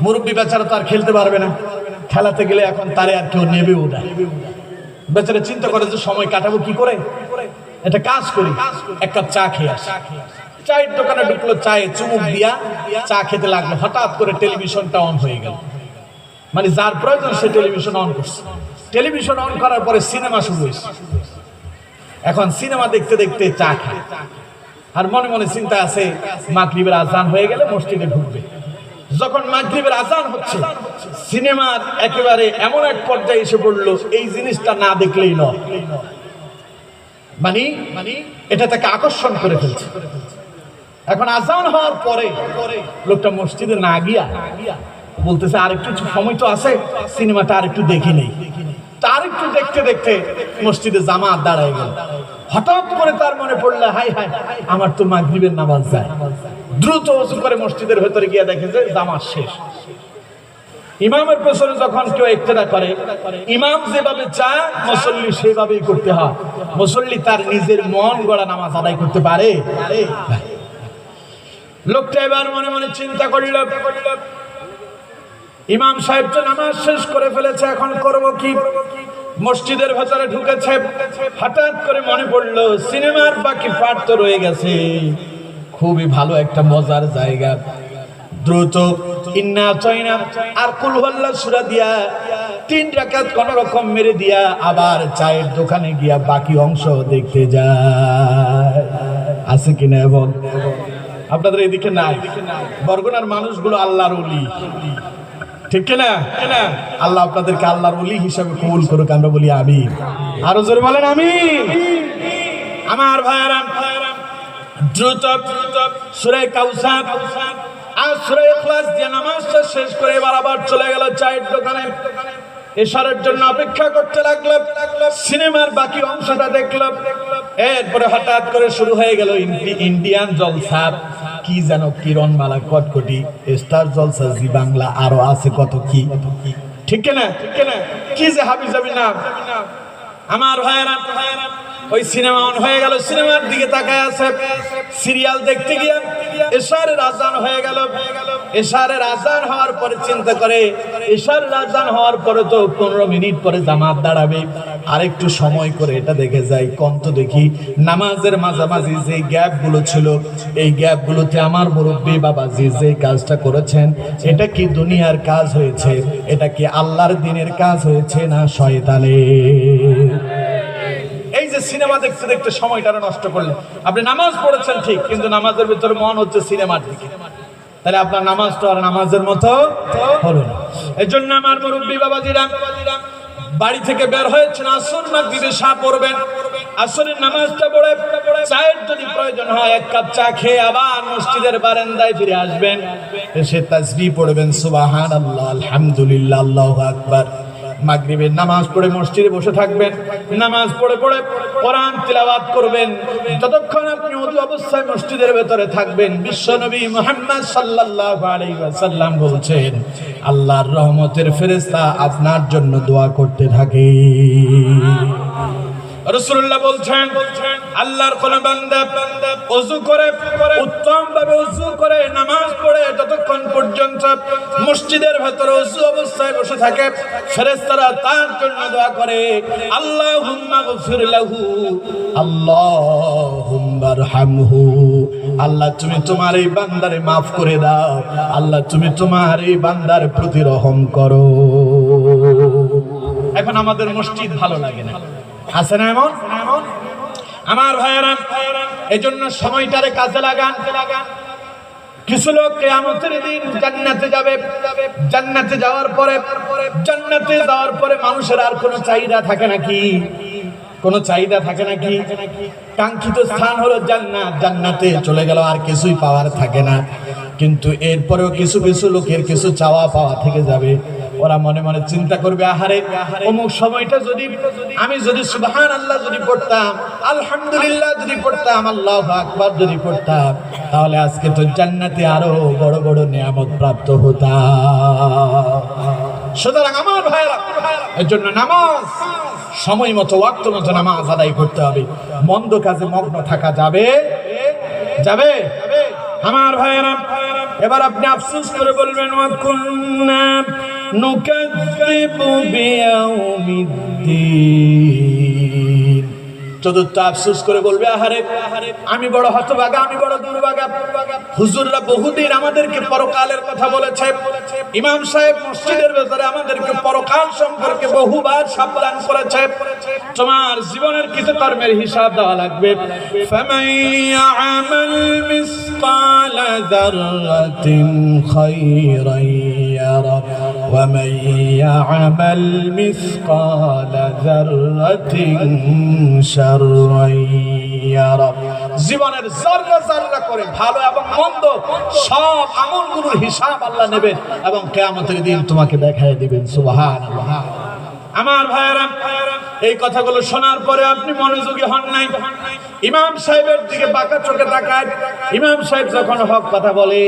মুরব্বী বেচারা তো আর খেলতে পারবে না, খেলাতে গেলে এখন তারে আর কেউ নেবেও না। বেচারা চিন্তা করে যে সময় কাটাবো কি করে, একটা কাজ করি, এক কাপ চা খেয়ে আসি। চায়ের দোকানে ঢুকলো, চায়ে চুমুক দিয়া চা খেতে লাগলো, হঠাৎ করে টেলিভিশনটা অন হয়ে গেল। মানে যার প্রয়োজন সে টেলিভিশন অন করছে। টেলিভিশন অন করার পরে সিনেমা শুরু হয়েছে। এখন সিনেমা দেখতে দেখতে চা খায়, আর মনে মনে চিন্তা আছে মাগরিবের আজান হয়ে গেলে মসজিদে ঢুকবে। যখন মাগরিবের আজান হচ্ছে, সিনেমার একেবারে এমন এক পর্যায়ে এসে পড়লো, এই জিনিসটা না দেখলেই নয়, মানে এটা তাকে আকর্ষণ করে ফেলছে। এখন আজান হওয়ার পরে লোকটা মসজিদে না গিয়া বলতেছে আর একটু সময় তো আছে, সিনেমাটা আর একটু দেখে নেই। তার একটু দেখতে দেখতে মসজিদে জামাত দাঁড়ায় গেল। হঠাৎ করে তার মনে পড়লো, হাই হাই, আমার তো মাগরিবের নামাজ যায়। দ্রুত ওযু করে মসজিদের ভেতরে গিয়ে দেখে যে জামাত শেষ। ইমামের পেছনে যখন কেউ ইক্তেদা করে, ইমাম যেভাবে চায় মুসল্লি সেভাবেই করতে হয়। মুসল্লি তার নিজের মন গড়া নামাজ আদায় করতে পারে? লোকটা এবার মনে মনে চিন্তা করিল, ইমাম সাহেব তো নামাজ শেষ করে ফেলেছে, এখন করব কি? মসজিদের ভেতরে ঢুকেছে, হঠাৎ করে মনে পড়লো সিনেমার বাকি পার্ট তো রয়ে গেছে, খুবই ভালো একটা মজার জায়গা। দ্রুত ইন্না আতাইনা আর কুল হুয়াল্লাহ সূরা দিয়া 3 রাকাত কোন রকম মেরে দিয়া আবার চায়ের দোকানে গিয়া বাকি অংশ দেখতে যায়। আছে কিনা বল? আপনাদের এদিকে নাই? বরগুনার মানুষগুলো আল্লাহর ওলি, ঠিক কিনা? আল্লাহ আপনাদেরকে আল্লাহর ওলি হিসাবে কবুল করুক, আমরা বলি আমিন। আরো জোরে বলেন আমিন। আমার ভাইরা, দ্রুত সূরা কাউসার আর সূরা ইখলাস দিয়ে নামাজটা শেষ করে এবার আবার চলে গেল চায়ের দোকানে। এশারের জন্য অপেক্ষা করতে লাগলো, সিনেমার বাকি অংশটা দেখলো। এরপরে হঠাৎ করে শুরু হয়ে গেল ইন্ডিয়ান জলসা, কি যেন কিরণমালা, কটকটি, স্টার জলসা, জি বাংলা, আরো আছে কত কি, ঠিক কিনা? কি যে হাবি যাবি না। আমার ভাইয়েরা, ওই সিনেমা অন হয়ে গেল, সিনেমার দিকে তাকায় আছে। সিরিয়াল দেখতে গিয়ে এশারের আজান হয়ে গেল। এশারের আজান হওয়ার পরে চিন্তা করে এশারের আজান হওয়ার পরে তো 15 মিনিট পরে জামাত দাঁড়াবে, আরেকটু সময় করে এটা দেখে যাই কন্ত দেখি নামাজের মাঝামাঝি যে গ্যাপগুলো ছিল এই গ্যাপগুলোতে আমার মুরব্বী বাবাজি যে কাজটা করেছেন এটা কি দুনিয়ার কাজ হয়েছে, এটা কি আল্লাহর দ্বীনের কাজ হয়েছে না শয়তানের? এই যে সিনেমা দেখতে দেখতে সময়টা নষ্ট করলে, আপনি নামাজ পড়েছেন ঠিক, কিন্তু নামাজের ভিতরে মন হচ্ছে সিনেমার দিকে, তাহলে আপনার নামাজ তো আর নামাজের মতো হলো না। এই জন্য আমার মুরব্বী বাবাজিরা বাড়ি থেকে বের হয়েছেন, আসর মাগরিবে শাহ পড়বেন, আসরের নামাজটা পড়ে চায়ের যদি প্রয়োজন হয় 1 কাপ চা খেয়ে আবার মসজিদের বারান্দায় ফিরে আসবেন, এসে তাসবিহ পড়বেন সুবহানাল্লাহ আলহামদুলিল্লাহ আল্লাহু আকবার। মাগরিবের নামাজ পড়ে মসজিদে বসে থাকবেন, নামাজ পড়ে পড়ে কোরআন তিলাওয়াত করবেন। যতক্ষণ আপনি ওযু অবস্থায় মসজিদের ভেতরে থাকবেন, বিশ্বনবী মুহাম্মদ সাল্লাল্লাহু আলাইহি ওয়াসাল্লাম বলছেন আল্লাহর রহমতের ফেরেশতা আপনার জন্য দোয়া করতে থাকে। রাসূলুল্লাহ বলছেন আল্লাহর কোন বান্দা ওযু করে উত্তম ভাবে ওযু করে নামাজ পড়ে যতক্ষণ পর্যন্ত মসজিদের ভেতরে ওযু অবস্থায় বসে থাকে, ফেরেশতারা তার জন্য দোয়া করে আল্লাহুম্মা গফির লাহু আল্লাহুম্মা আরহামহু, আল্লাহ তুমি তোমার এই বান্দারে maaf করে দাও, আল্লাহ তুমি তোমার এই বান্দার প্রতি রহম করো। এখন আমাদের মসজিদ ভালো লাগে না, আছে না এমন? আমার ভাইয়েরা এই জন্য সময়টারে কাজে লাগান। কিছু লোক কিয়ামতের দিন জান্নাতে যাবে, জান্নাতে যাওয়ার পরে মানুষের আর কোনো চাহিদা থাকে নাকি? কোনো চাহিদা থাকে নাকি? কাঙ্ক্ষিত স্থান হলো জান্নাত, জান্নাতে চলে গেল আর কিছুই পাওয়ার থাকে না। কিন্তু এরপরেও কিছু কিছু লোকের কিছু চাওয়া পাওয়া থেকে যাবে। ওরা মনে মনে চিন্তা করবে আহারে অমুক সময়টা আমি যদি সুবহানাল্লাহ যদি পড়তাম, আলহামদুলিল্লাহ যদি পড়তাম, আল্লাহু আকবার যদি পড়তাম, তাহলে আজকে তো জান্নাতে আরো বড় বড় নিয়ামত প্রাপ্ত হতাম। সুতরাং আমার ভাইরা এর জন্য নামাজ সময় মতো ওয়াক্ত মতো নামাজ আদায় করতে হবে। মন্দ কাজে মগ্ন থাকা যাবে যাবে আমার ভাইরা। এবার আপনি আফসোস করে বলবেন ওয়া কুন্না নুকাযযিবু বিয়াউমিদ্দিন। চতুর্থ আফসোস করে বলবে আহারে আমি বড় হতভাগা, আমি বড় দুর্ভাগা। হুজুররা বহুদিন আমাদেরকে পরকালের কথা বলেছে, ইমাম সাহেব মসজিদের ভেতরে আমাদেরকে পরকাল সম্পর্কে বহুবার সাবধান করেছে। তোমার জীবনের কিছু কর্মের হিসাব দেওয়া লাগবে। ফামান ইয়ামাল মিসকালা যাররাতিন খায়রান ইয়ারা ওয়া মান ইয়ামাল মিসকালা যাররাতিন শাররান ইয়ারা। জীবনের যাররা যাররা করে ভালো এবং মন্দ সব আমলগুলোর হিসাব আল্লাহ নেবেন এবং কিয়ামতের দিন তোমাকে দেখায় দিবেন। সুবহানাল্লাহ। আমার ভাইয়েরা এই কথাগুলো শোনার পরে আপনি মনোযোগী হন নাই, ইমাম সাহেবের দিকে বাঁকা চোখে তাকায়। ইমাম সাহেব যখন হক কথা বলে,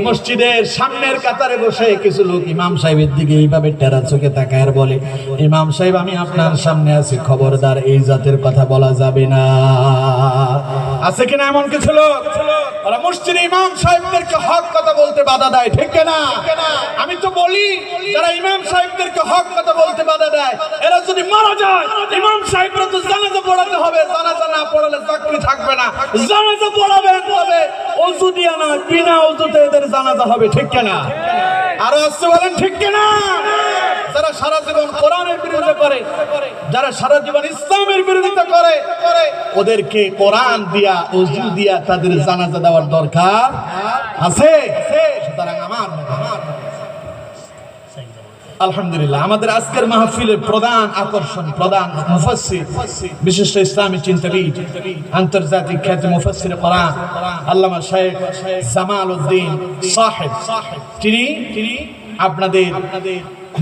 মসজিদের সামনের কাতারে বসে কিছু লোক ইমাম সাহেবের দিকে এইভাবে টেরা চোখে তাকায় আর বলে ইমাম সাহেব আমি আপনার সামনে আছি, খবরদার এই জাতের কথা বলা যাবে না। আছে কিনা এমন কিছু লোক? ওরা মসজিদে ইমাম সাহেবদেরকে হক কথা বলতে বাধা দেয়, ঠিক না? আমি তো বলি যারা ইমাম সাহেবদেরকে হক কথা বলতে বাধা দেয় এরা যদি মারা যায়, ইমাম সাহেবরা তো জানাজা পড়াতে হবে, জানাজা না পড়ালে চাকরি থাকবে না। জানাজা পড়াবেন, তবে ওযু দিয়া না, বিনা ওযুতে এদের জানাজা হবে, ঠিক না? আরো আসতে বলেন ঠিক না? যারা সারা জীবন কোরআনের বিরোধিতা করে, যারা সারা জীবন ইসলামের বিরোধিতা করে, ওদেরকে কোরআন দিয়া ওযু দিয়া তাদের জানাজা দেওয়ার দরকার আছে। সুতরাং আমার আলহামদুলিল্লাহ আমাদের আজকের মাহফিলের প্রধান আকর্ষণ, প্রধান মুফাসসির, বিশিষ্ট ইসলামী চিন্তাবিদ, আন্তর্জাতিক খ্যাত মুফাসসির কোরআন আল্লামা শেখ জামাল উদ্দিন সাহেব, তিনি আপনাদের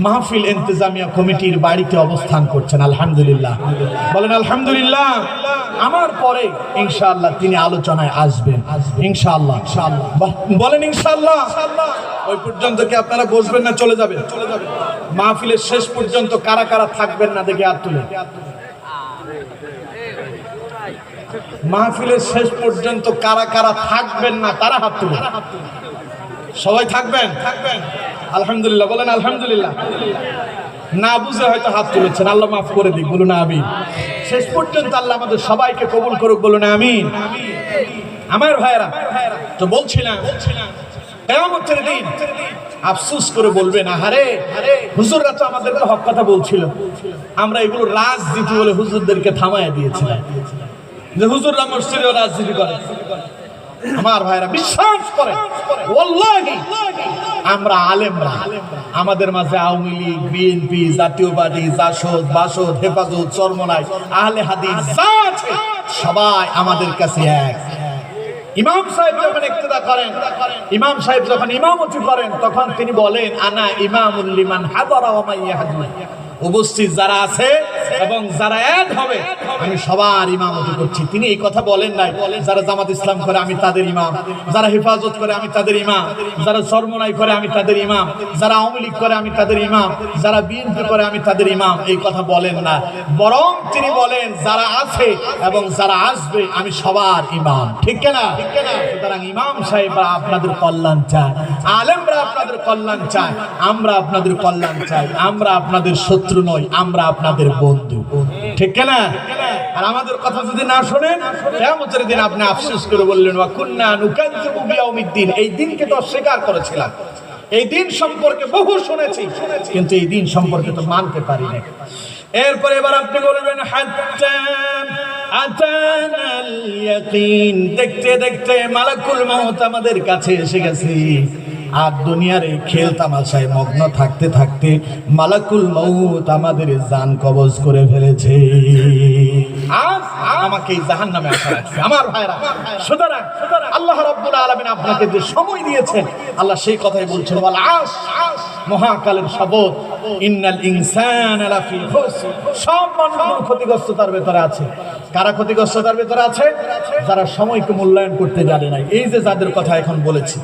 মাহফিল ইন্তেজামিয়া কমিটির বাড়িতে অবস্থান করছেন। আলহামদুলিল্লাহ বলেন আলহামদুলিল্লাহ। আমার পরে ইনশাআল্লাহ তিনি আলোচনায় আসবেন ইনশাআল্লাহ। বলেন ইনশাআল্লাহ। ওই পর্যন্ত কি আপনারা বসবেন না চলে যাবেন? মাহফিলের শেষ পর্যন্ত কারা কারা থাকবেন না দেখে হাত তুলে। মাহফিলের শেষ পর্যন্ত কারা কারা থাকবেন না তারা হাত তুলে। সবাই থাকবেন? আলহামদুলিল্লাহ বলেন আলহামদুলিল্লাহ। না বুঝে হয়তো হাত তুলেছেন, আল্লাহ মাফ করে দিক, বলুন আমিন। শেষ পর্যন্ত আল্লাহ আমাদের সবাইকে কবুল করুক, বলুন আমিন। আমার ভাইরা, তো বলছিলাম কিয়ামতের দিন আফসোস করে বলবেন, আহারে হুজুররা তো আমাদেরকে হক কথা বলছিল, আমরা এগুলো রাজনীতি বলে হুজুরদেরকে থামায় দিয়েছিলাম, যে হুজুররা মসজিদেও রাজনীতি করে। আমার ভাইরা বিশ্বাস করে, ওয়াল্লাহি আমরা আলেমরা, আমাদের মাঝে আওয়ামী লীগ, বিএনপি, জাতীয় পার্টি, জাসদ, বাসদ, হেফাজত, চরমনাই, আহলে হাদিস যা আছে সবাই আমাদের কাছে এক। ইমাম সাহেব যখন ইক্তেদা করেন, ইমাম সাহেব যখন ইমামতি করেন, তখন তিনি বলেন আনা ইমামুল লিমান হাদারা ওয়া মান ইয়াহদু, উপস্থিত যারা আছে এবং যারা এক হবে আমি সবার ইমামতি করছি। তিনি এই কথা বলেন নাই যারা জামাত ইসলাম করে আমি তাদের ইমাম, যারা হেফাজত করে আমি তাদের ইমাম, যারা চরমনাই করে আমি তাদের ইমাম, যারা আওয়ামী লীগ করে আমি তাদের ইমাম, যারা বিএনপি করে আমি তাদের ইমাম, এই কথা বলেন না। বরং তিনি বলেন যারা আছে এবং যারা আসবে আমি সবার ইমাম। ঠিক কিনা? সুতরাং ইমাম সাহেবরা আপনাদের কল্যাণ চায়, আলেমরা আপনাদের কল্যাণ চায়, আমরা আপনাদের কল্যাণ চাই। আমরা আপনাদের শত্রু নই, আমরা আপনাদের বন্ধু। ঠিক কিনা? আর আমাদের কথা যদি না শোনেন, কিয়ামতের দিন আপনি আফসোস করে বললেন ওয়া কুন্না নুকাজ্জিবু বিয়াউমিদ্দিন, এই দিনকে তো অস্বীকার করেছিলাম, এই দিন সম্পর্কে বহু শুনেছি কিন্তু এই দিন সম্পর্কে তো মানতে পারি না। এরপরে এবার আপনি বলবেন হাত্তা আতানাল ইয়াকিন, দেখতে দেখতে মালাকুল মউত আমাদের কাছে এসে গেছে। আর দুনিয়ার এই খেল তামাশায় মগ্ন থাকতে থাকতে মালাকুল মউত আমাদের জান কবজ করে ফেলেছে। আজ আমাকে এই জাহান্নামে আসা লাগছে। আমার ভাইরা, সুতরাং আল্লাহ রাব্বুল আলামিন আপনাকে যে সময় দিয়েছেন, আল্লাহ সেই কথাই বলছেন ওয়াল আস, মহাকালের শপথ, ইন্নাল ইনসানা লাফি খুসর, সব মানুষ ক্ষতিগ্রস্ততার ভেতরে আছে। কারা ক্ষতিগ্রস্ততার ভেতরে আছে? যারা সময়কে মূল্যায়ন করতে জানে না। এই যে যাদের কথা এখন বলেছি,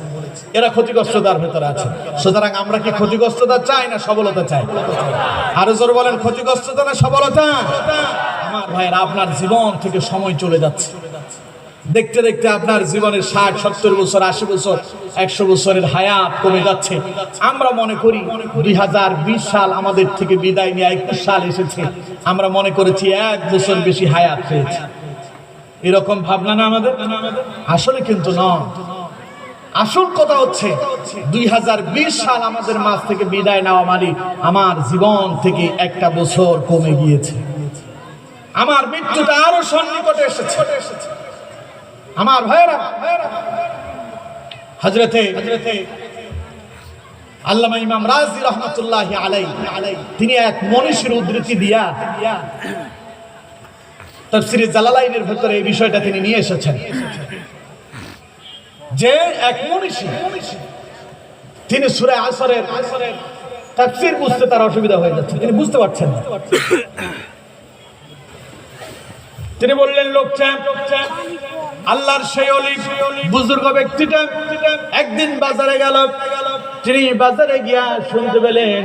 এরা ক্ষতিগ্রস্ততার ভেতরে আছে। সুতরাং আমরা কি ক্ষতিগ্রস্ততা চাই না সফলতা চাই? আরো জোর বলেন, ক্ষতিগ্রস্ততা না সফলতা? আমার ভাইরা, আপনার জীবন থেকে সময় চলে যাচ্ছে, দেখতে দেখতে আপনার জীবনের 60, 70 বছর, 80 বছর, 100 বছরের হায়াত কমে যাচ্ছে। আমরা মনে করি 2020 সাল আমাদের থেকে বিদায় নিয়ে 21 সাল এসেছে, আমরা মনে করেছি 1 বছর বেশি হায়াত পেয়েছি। এরকম ভাবনা না আমাদের? আসলে কিন্তু নয়। আসল কথা হচ্ছে 2020 সাল আমাদের মাঝ থেকে বিদায় নেওয়া মানে আমার জীবন থেকে 1টা বছর কমে গিয়েছে, আমার মৃত্যুটা আরো সন্নিকটে এসেছে। আমার ভাইরা, হযরতে আল্লামা ইমাম রাজি রহমাতুল্লাহি আলাইহি তিনি এক মনীষীর উদ্ধৃতি দিয়া তাফসীরে জালালাইনের ভিতরে এই বিষয়টা তিনি নিয়ে এসেছেন যে এক মনীষী, তিনি সূরা আসরের তাফসীর বুঝতে তার অসুবিধা হয়ে যাচ্ছে, তিনি বুঝতে পারছেন না। তিনি বললেন, লোকটা আল্লাহর সেই ওলি বুজুর্গ ব্যক্তিটা একদিন বাজারে গেল। তিনি বাজারে গিয়া শুনতে পেলেন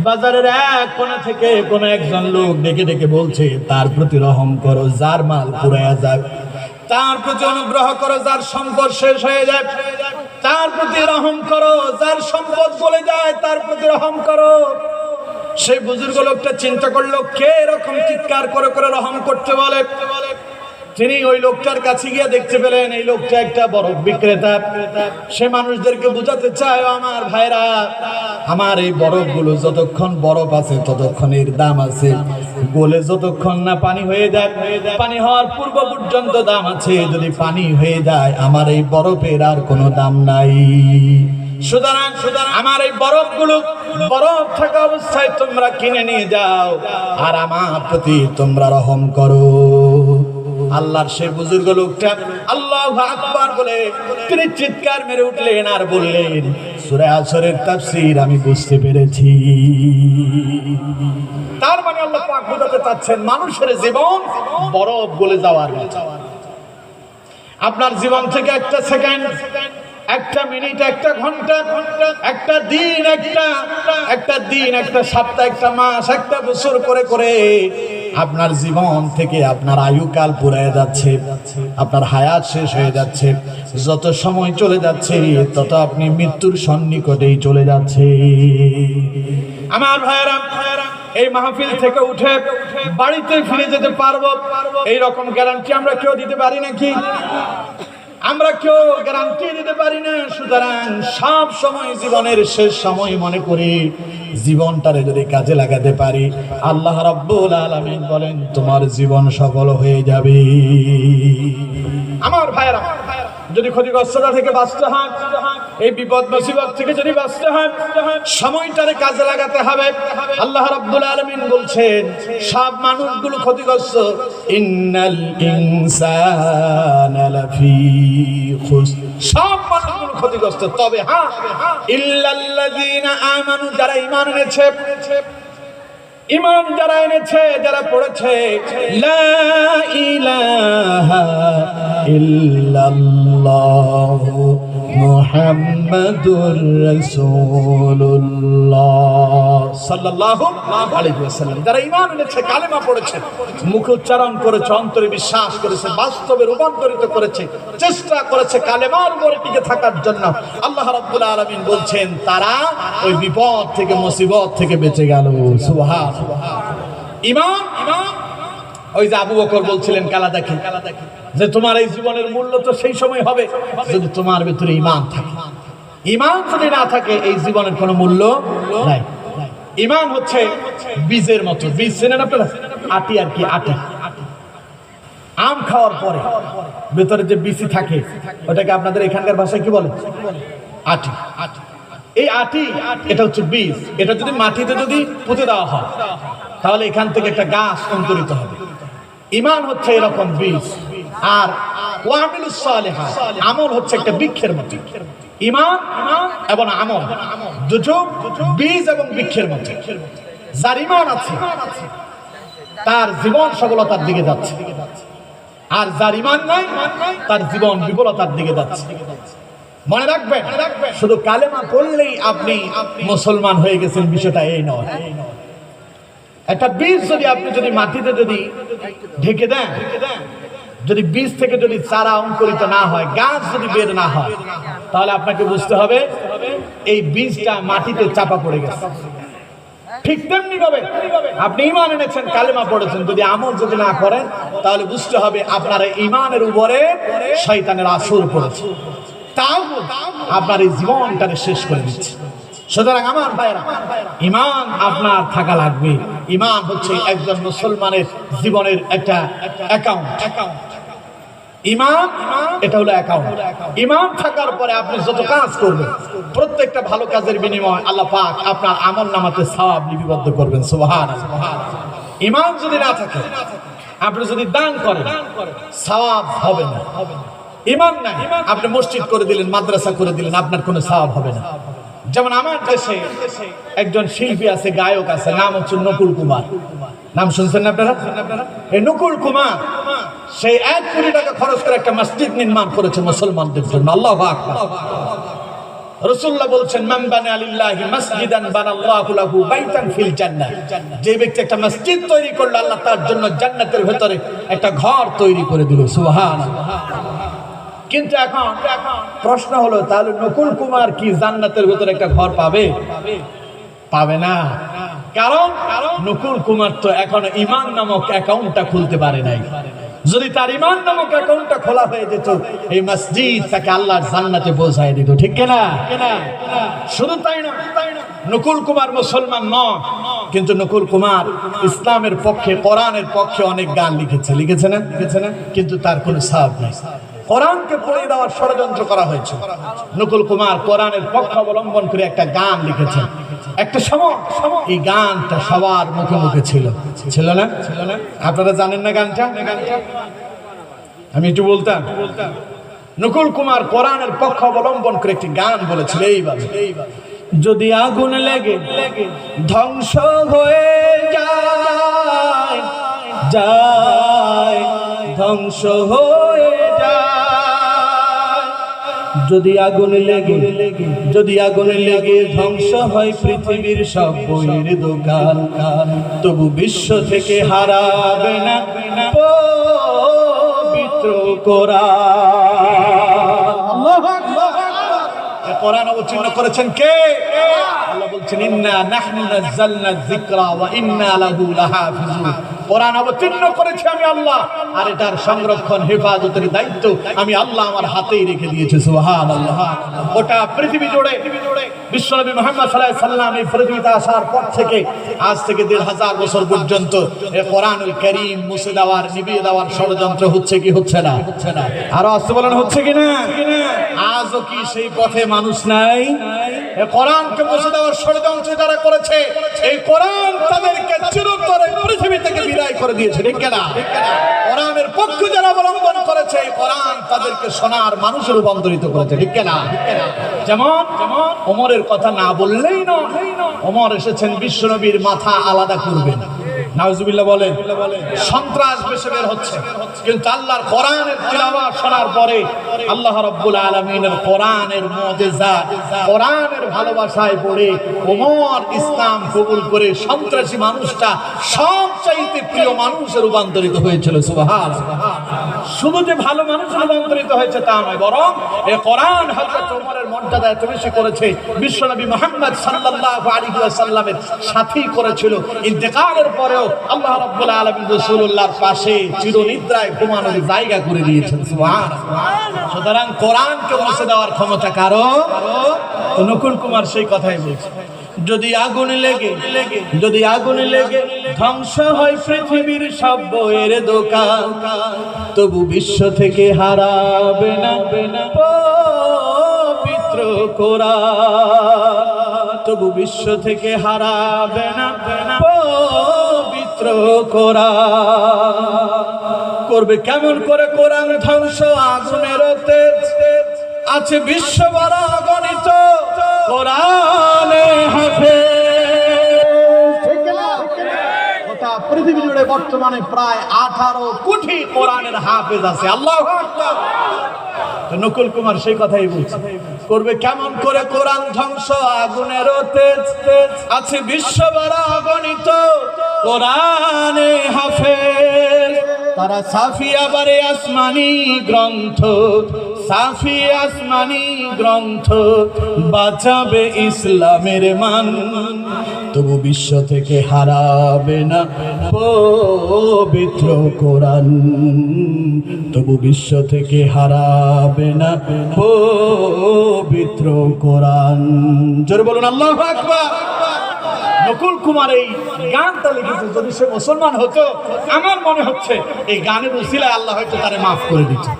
বাজারের এক কোণা থেকে কোন একজন লোক ডেকে ডেকে বলছে, তার প্রতি রহম করো যার মাল ফুরায়া যায়, তার প্রতি অনুগ্রহ করো যার সম্পদ শেষ হয়ে যায়, তার প্রতি রহম করো যার সম্পদ বলে যায়, তার প্রতি রহম করো। সেই বুজুর্গ লোকটা চিন্তা করলো, কে এরকম চিৎকার করে করে রহম করতে বলে। তিনি ওই লোকটার কাছে গিয়ে দেখতে পেলেন এই লোকটা একটা বরফ বিক্রেতা। সে মানুষদেরকে বোঝাতে চায়, আমার ভাইরা, আমার এই বরফগুলো যতক্ষণ বরফ আছে ততক্ষণ এর দাম আছে, গলে যতক্ষণ না পানি হয়ে যায়, পানি হওয়ার পূর্ব পর্যন্ত দাম আছে, যদি পানি হয়ে যায় আমার এই বরফের আর কোনো দাম নাই। সুতরাং আমার এই বরফগুলো বরফ থাকা অবস্থায় তোমরা কিনে নিয়ে যাও আর আমার প্রতি তোমরা রহম করো। আল্লাহর সেই বুজুর্গ লোকটা আল্লাহু আকবার বলে তিনি চিৎকার মেরে উঠলেন আর বললেন, সূরা আসরের তাফসীর আমি বুঝতে পেরেছি। তার মানে আল্লাহ পাক বোঝাতে চাচ্ছেন মানুষের জীবন বরফ গলে যাওয়ার মতো। আপনার জীবন থেকে একটা সেকেন্ড, একটা মিনিট, একটা ঘন্টা, একটা দিন, একটা দিন, একটা সপ্তাহ, একটা মাস, একটা বছর করে করে আপনার জীবন থেকে আপনার আয়ুকাল পুরায় যাচ্ছে, আপনার হায়াত শেষ হয়ে যাচ্ছে। যত সময় চলে যাচ্ছে তত আপনি মৃত্যুর সন্নিকটেই চলে যাচ্ছে। আমার ভাইয়েরা, এই মাহফিল থেকে উঠে বাড়িতে ফিরে যেতে পারবো এই রকম গ্যারান্টি আমরা কেউ দিতে পারি নাকি? আমরা কেউ গ্যারান্টি দিতে পারি না। সুতরাং সব সময় জীবনের শেষ সময় মনে করি জীবনটারে যদি কাজে লাগাতে পারি, আল্লাহ রাব্বুল আলামিন বলেন তোমার জীবন সফল হয়ে যাবে। আমার ভাইরা, যদি ক্ষতিগ্রস্ততা থেকে বাঁচতে হয়, এই বিপদ মুসিবত থেকে যদি বাঁচতে হয়, সময়টারে কাজে লাগাতে হবে। আল্লাহ রাব্বুল আলামিন বলছেন সব মানুষগুলো ক্ষতিগ্রস্ত, ইন্নাল ইনসানা লাফি খুসর, সব মানুষগুলো ক্ষতিগ্রস্ত। তবে হ্যাঁ, ইল্লাল্লাযীনা আমানু, যারা ঈমান এনেছে, ঈমান যারা এনেছে, যারা পড়েছে লা ইলাহা ইল্লাল্লাহু মুহাম্মাদুর রাসূলুল্লাহ সাল্লাল্লাহু আলাইহি ওয়াসাল্লাম, যারা ঈমান এনেছে, কালেমা পড়েছে, মুখে উচ্চারণ করেছে, অন্তরে বিশ্বাস করেছে, বাস্তবে রূপান্তরিত করেছে, চেষ্টা করেছে কালেমার উপরে টিকে থাকার জন্য, আল্লাহ রাব্বুল আলামিন বলছেন তারা ওই বিপদ থেকে, মুসিবত থেকে বেঁচে গেল। সুবহান। ঈমান, ওই যে আবু বকর বলছিলেন কালা দেখে যে তোমার এই জীবনের মূল্য তো সেই সময় হবে যদি তোমার ভিতরে ঈমান থাকে। ঈমান যদি না থাকে এই জীবনের কোনো মূল্য নাই। ঈমান হচ্ছে বীজের মতো। বীজ চেনেন আপনারা? আটি আর কি, আটি। আম খাওয়ার পরে ভেতরে যে বিচি থাকে ওটাকে আপনাদের এখানকার ভাষায় কি বলে? আটি। এই আটি, এটা হচ্ছে বীজ। এটা যদি মাটিতে যদি পুঁতে দেওয়া হয় তাহলে এখান থেকে একটা গাছ অঙ্কুরিত হবে। ঈমান হচ্ছে এরকম বীজ। আর ওয়ামিলুস সালিহাত, আমল হচ্ছে একটা বৃক্ষের মতো। ঈমান এবং আমল দুটো বীজ এবং বৃক্ষের মতো। যার ঈমান আছে তার জীবন সফলতার দিকে যাচ্ছে, আর যার ঈমান নাই তার জীবন বিফলতার দিকে যাচ্ছে। মনে রাখবেন, শুধু কালেমা পড়লেই আপনি মুসলমান হয়ে গেছেন বিষয়টা এই নয়। একটা বীজ যদি আপনি যদি মাটিতে যদি ঢেকে দেন, যদি বীজ থেকে যদি চারা অঙ্কুরিত না হয়, গাছ যদি বের না হয়, তাহলে আপনাকে বুঝতে হবে এই বীজটা মাটিতে চাপা পড়ে গেছে। ঠিক তেমনি ভাবে আপনি ঈমান এনেছেন, কালেমা পড়েছেন, যদি আমল যদি না করেন তাহলে বুঝতে হবে আপনার ঈমানের উপরে শয়তানের আসর পড়েছে, তাও আপনার এই জীবনটাকে শেষ করে দিচ্ছে। সুতরাং আমার ভাইরা, ঈমান আপনার থাকা লাগবে। ঈমান হচ্ছে একজন মুসলমানের জীবনের একটা অ্যাকাউন্ট। ঈমান এটা হলো অ্যাকাউন্ট। ঈমান থাকার পরে আপনি যত কাজ করবেন, প্রত্যেকটা ভালো কাজের বিনিময়ে আল্লাহ পাক আপনার আমলনামাতে সওয়াব লিপিবদ্ধ করবেন। সুবহানাল্লাহ। ঈমান যদি না থাকে, আপনি যদি দান করেন সওয়াব হবে না। ঈমান নাই, আপনি মসজিদ করে দিলেন, মাদ্রাসা করে দিলেন, আপনার কোনো সওয়াব হবে না। যেমন আমার দেশে একজন শিল্পী আছে, গায়ক আছে, নাম হচ্ছে নকুল কুমার। নাম শুনছেন না আপনারা? এই নকুল কুমার সেই 1 কোটি টাকা খরচ করে একটা মসজিদ নির্মাণ করেছে মুসলমানদের জন্য। আল্লাহু আকবার। রাসূলুল্লাহ বলছেন মান বানা লিল্লাহি মাসজিদান বানাল্লাহু লাহু বাইতান ফিল জান্নাহ, যে ব্যক্তি একটা মসজিদ তৈরি করলো আল্লাহ তার জন্য জান্নাতের ভিতরে একটা ঘর তৈরি করে দিল। সুবহানাল্লাহ। কিন্তু এখন প্রশ্ন হলো, তাহলে নকুল কুমার কি জান্নাতের ভিতরে একটা ঘর পাবে? পাবে না। কারণ নকুল কুমার তো এখনো ঈমান নামক অ্যাকাউন্টটা খুলতে পারে নাই। যদি তার ঈমান নামক অ্যাকাউন্টটা খোলা হয়ে যেত, এই মসজিদ তাকে আল্লাহর জান্নাতে পৌঁছায় দিত। ঠিক কিনা? শুধু তাই না, নকুল কুমার মুসলমান নয়, কিন্তু নকুল কুমার ইসলামের পক্ষে, কোরআনের পক্ষে অনেক গান লিখেছে না? কিন্তু তার কোনো সওয়াব নেই। কোরআনকে পড়ে দেওয়ার ষড়যন্ত্র করা হয়েছে। নকুল কুমার কোরআনের পক্ষ অবলম্বন করে একটা গান লিখেছেন। একটা সময় এই গানটা সবার মুখে মুখে ছিল না? আপনারা জানেন না গানটা? আমি একটু বলতাম। নকুল কুমার কোরআনের পক্ষ অবলম্বন করে একটি গান বলেছিল এইভাবে: যদি আগুন লেগে ধ্বংস হয়ে যায়, ধ্বংস হয়ে যায়, যদি আগুনে লেগে ধ্বংস হয় পৃথিবীর সব বইয়ের দোকান, তবু বিশ্ব থেকে হারাবে না পবিত্র কোরআন। কোরআন অবতীর্ণ করেছেন কে? আল্লাহ বলছেন ইন্না নাহনু নাযালনা যিকরা ওয়া ইন্না লাহু লাহাফিজুন। কোরআন অবতীর্ণ করেছি আমি আল্লাহ, আর এটার সংরক্ষণ হেফাজতের দায়িত্ব আমি আল্লাহ আমার হাতেই রেখে দিয়েছি। সুবহানাল্লাহ। গোটা পৃথিবী জুড়ে বিশ্বনবী মুহাম্মদ সাল্লাল্লাহু আলাইহি সাল্লাম এই পৃথিবীতে আসার পর থেকে আজ থেকে ১৫০০ বছর পর্যন্ত এই কোরআনুল কারীম মুছে দেওয়ার, নিভিয়ে দেওয়ার ষড়যন্ত্র হচ্ছে কি হচ্ছে না? আরো আসতে বলেন হচ্ছে কি না? আজও কি সেই পথে মানুষ নাই? এই কোরআনকে মুছে দেওয়ার ষড়যন্ত্র যারা করেছে, এই কোরআন তাদেরকে চিরতরে পৃথিবী থেকে বিদায় করে দিয়েছে, ঠিক না? কোরআনের পক্ষ যারা অবলম্বন করেছে, এই কোরআন তাদেরকে সোনার মানুষে রূপান্তরিত করেছে, ঠিক না? যেমন ওমরের কথা না বললেই নয়, ওমর এসেছেন বিশ্বনবীর মাথা আলাদা করবেন, নাউজুবিল্লাহ বলেন, সন্ত্রাস বেশি বের হচ্ছে, কিন্তু আল্লাহর কোরআনের তিলাওয়াত শোনার পরে আল্লাহ রাব্বুল আলামিনের কোরআনের মুজিজা, কোরআনের ভালোবাসায় পড়ে ওমর ইসলাম কবুল করে সন্ত্রাসী মানুষটা সবচাইতে প্রিয় মানুষে রূপান্তরিত হয়েছিল। সুবহানাল্লাহ। শুধু যে ভালো মানুষ রূপান্তরিত হয়েছে তা নয়, বরং এই কোরআন হযরত ওমরের মর্যাদা এত বেশি করেছে, বিশ্বনবী মুহাম্মদ সাল্লাল্লাহু আলাইহি ওয়াসাল্লামের সাথী করেছিল। ইন্তেকালের পরেও আল্লাহ রাব্বুল আলামিন রাসূলুল্লাহর পাশে চিরনিদ্রায় ঘুমানোর জায়গা করে দিয়েছেন। সুবহানাল্লাহ। সুতরাং কোরআনকে মুছে দেওয়ার ক্ষমতা কারো? নকুল কুমার সেই কথাই বলছে, যদি আগুন লেগে ধ্বংস হয় পৃথিবীর সব বইয়ের দোকান, তবু বিশ্ব থেকে হারাবে না পবিত্র কোরআন, তবু বিশ্ব থেকে হারাবে না পবিত্র কোরআন। করবে কেমন করে কোরআন ধ্বংস? আগুনের তেজ আছে বিশ্ব বড় গণিত কোরআনে হাফেজ। গোটা পৃথিবী জুড়ে বর্তমানে প্রায় 18 কোটি কোরআনের হাফেজ আছে। আল্লাহু আকবার। নকুল কুমার সেই কথাই বলছে, করবে কেমন করে কোরআন ধ্বংস? আগুনের তেজ আছে বিশ্ব বড় গণিত কোরআনে হাফেজ। তারা সাফি আবার আসমানি গ্রন্থ, সাফি আসমানি গ্রন্থ বাঁচাবে ইসলামের মান, তবু বিশ্ব থেকে হারাবে না পবিত্র কোরআন, তবু বিশ্ব থেকে হারাবে না পবিত্র কোরআন। জোরে বলুন আল্লাহু আকবার। নকুল কুমার এই গানটা লিখেছে, যদি সে মুসলমান হতো আমার মনে হচ্ছে এই গানের উসিলায় আল্লাহ হয়তো তারে মাফ করে দিচ্ছে,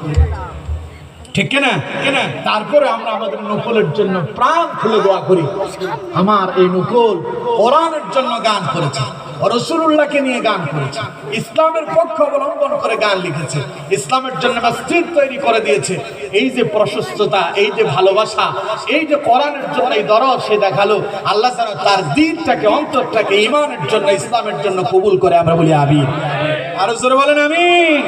ঠিক কিনা? তারপরে আমরা আমাদের নকুলের জন্য প্রাণ খুলে দোয়া করি। আমার এই নকুল কোরআনের জন্য গান করেছে, রাসূলুল্লাহকে নিয়ে গান করেছে, ইসলামের পক্ষ অবলম্বন করে গান লিখেছে, ইসলামের জন্য মসজিদ তৈরি করে দিয়েছে। এই যে প্রশস্ততা, এই যে ভালোবাসা, এই যে কোরআনের জন্য এই দরদ সে দেখালো, আল্লাহ যেন তার দিলটাকে, অন্তরটাকে ঈমানের জন্য, ইসলামের জন্য কবুল করে। আমরা বলি আমিন। আরো জোরে বলেন আমিন।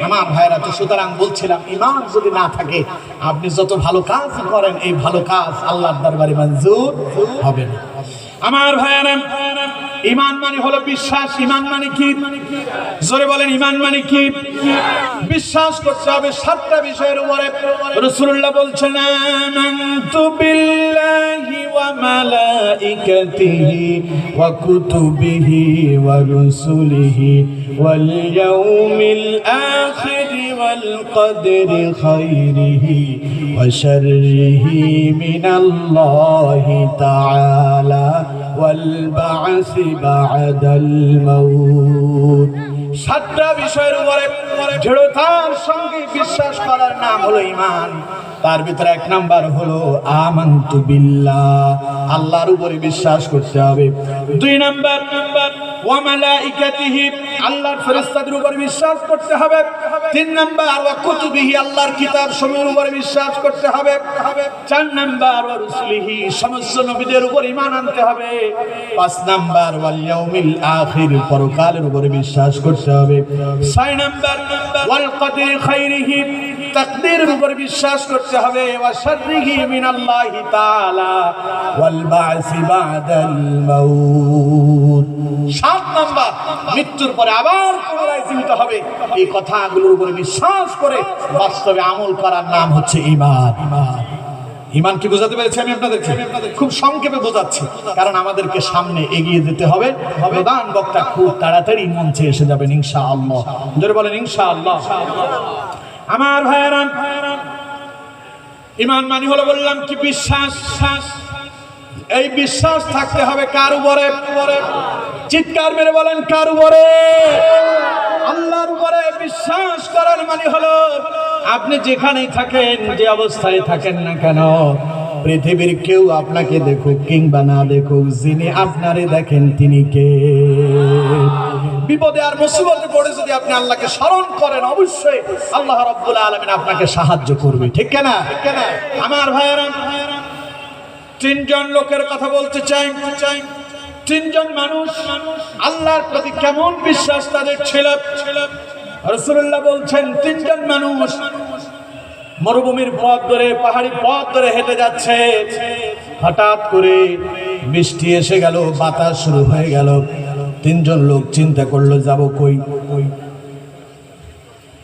আমার ভাইরা, তো সুতরাং বলছিলাম, ঈমান যদি না থাকে আপনি যত ভালো কাজ করেন, এই ভালো কাজ আল্লাহর দরবারে মঞ্জুর হবে না। আমার ভাইরা, ঈমান মানে হলো বিশ্বাস। ঈমান মানে কি? জোরে বলেন, ঈমান মানে কি? বিশ্বাস করতে হবে 7টা বিষয়ের উপরে। রাসূলুল্লাহ বলছেন, আমানতু বিল্লাহি ওয়া মালাইকাতিহি ওয়া কুতুবিহি ওয়া রুসুলিহি ওয়াল ইয়াউমিল আখির ওয়াল কদরি খাইরিহি ওয়া শাররিহি মিনাল্লাহি তাআলা ওয়াল বা'সি বা'দাল মাউত। 7টা বিষয়ের উপরে দৃঢ়তার সঙ্গে বিশ্বাস করার নাম হলো ঈমান। তার ভিতরে 1 নাম্বার হলো আমানতু বিল্লাহ, আল্লাহর উপরে বিশ্বাস করতে হবে। 2 নাম্বার ওয়া মালাইকাতিহি, আল্লাহর ফেরেশতাদের উপরে বিশ্বাস করতে হবে। 3 নাম্বার ওয়া কুতুবিহি, আল্লাহর কিতাব সমূহের উপরে বিশ্বাস করতে হবে। 4 নাম্বার ওয়া রুসুলিহি, সমস্ত নবীদের উপর ঈমান আনতে হবে। 5 নাম্বার ওয়াল ইয়াউমিল আখির, পরকালের উপরে বিশ্বাস করতে হবে। 6 নাম্বার ওয়াল কদরি খাইরিহি, তাকদীরের উপর বিশ্বাস করতে হবে, ওয়া শাররিহি মিনাল্লাহি তাআলা ওয়াল বা'সি বা'দাল মাউত। 7 নাম্বার, মৃত্যুর পরে আবার পুনরায় জীবিত হবে, এই কথাগুলোর উপর বিশ্বাস করে বাস্তবে আমল করার নাম হচ্ছে ঈমান। ঈমান কি বোঝাতে পেরেছি আমি আপনাদেরকে? খুব সংক্ষেপে বোঝাচ্ছি, কারণ আমাদেরকে সামনে এগিয়ে যেতে হবে। প্রধান বক্তা খুব তাড়াতাড়ি মঞ্চে এসে যাবেন ইনশাআল্লাহ। জোরে বলেন ইনশাআল্লাহ। আমার ভাইয়েরা, ঈমান মানে হলো বললাম কি বিশ্বাস। এই বিশ্বাস থাকতে হবে কার উপরে? চিৎকার মেরে বলেন কার উপরে? আল্লাহর উপরে বিশ্বাস করার মানে হলো আপনি যেখানেই থাকেন, যে অবস্থায় থাকেন না কেন, পৃথিবীর কেউ আপনাকে দেখুক কিংবা না দেখুক, যিনি আপনারে দেখেন তিনি কে? বিপদে আর মুসিবতে পড়ে যদি আপনি আল্লাহকে স্মরণ করেন, অবশ্যই আল্লাহ রাব্বুল আলামিন আপনাকে সাহায্য করবে, ঠিক না? আমার ভাইয়েরা, 3 জন লোকের কথা বলতে চাই। 3 জন মানুষ আল্লাহর প্রতি কেমন বিশ্বাস তাদের ছিল। রাসূলুল্লাহ বলছেন 3 জন মানুষ মরুভূমির পথ ধরে, পাহাড়ি পথ ধরে হেঁটে যাচ্ছে, হঠাৎ করে বৃষ্টি এসে গেল, বাতাস শুরু হয়ে গেল। 3 জন লোক চিন্তা করলো যাব কই।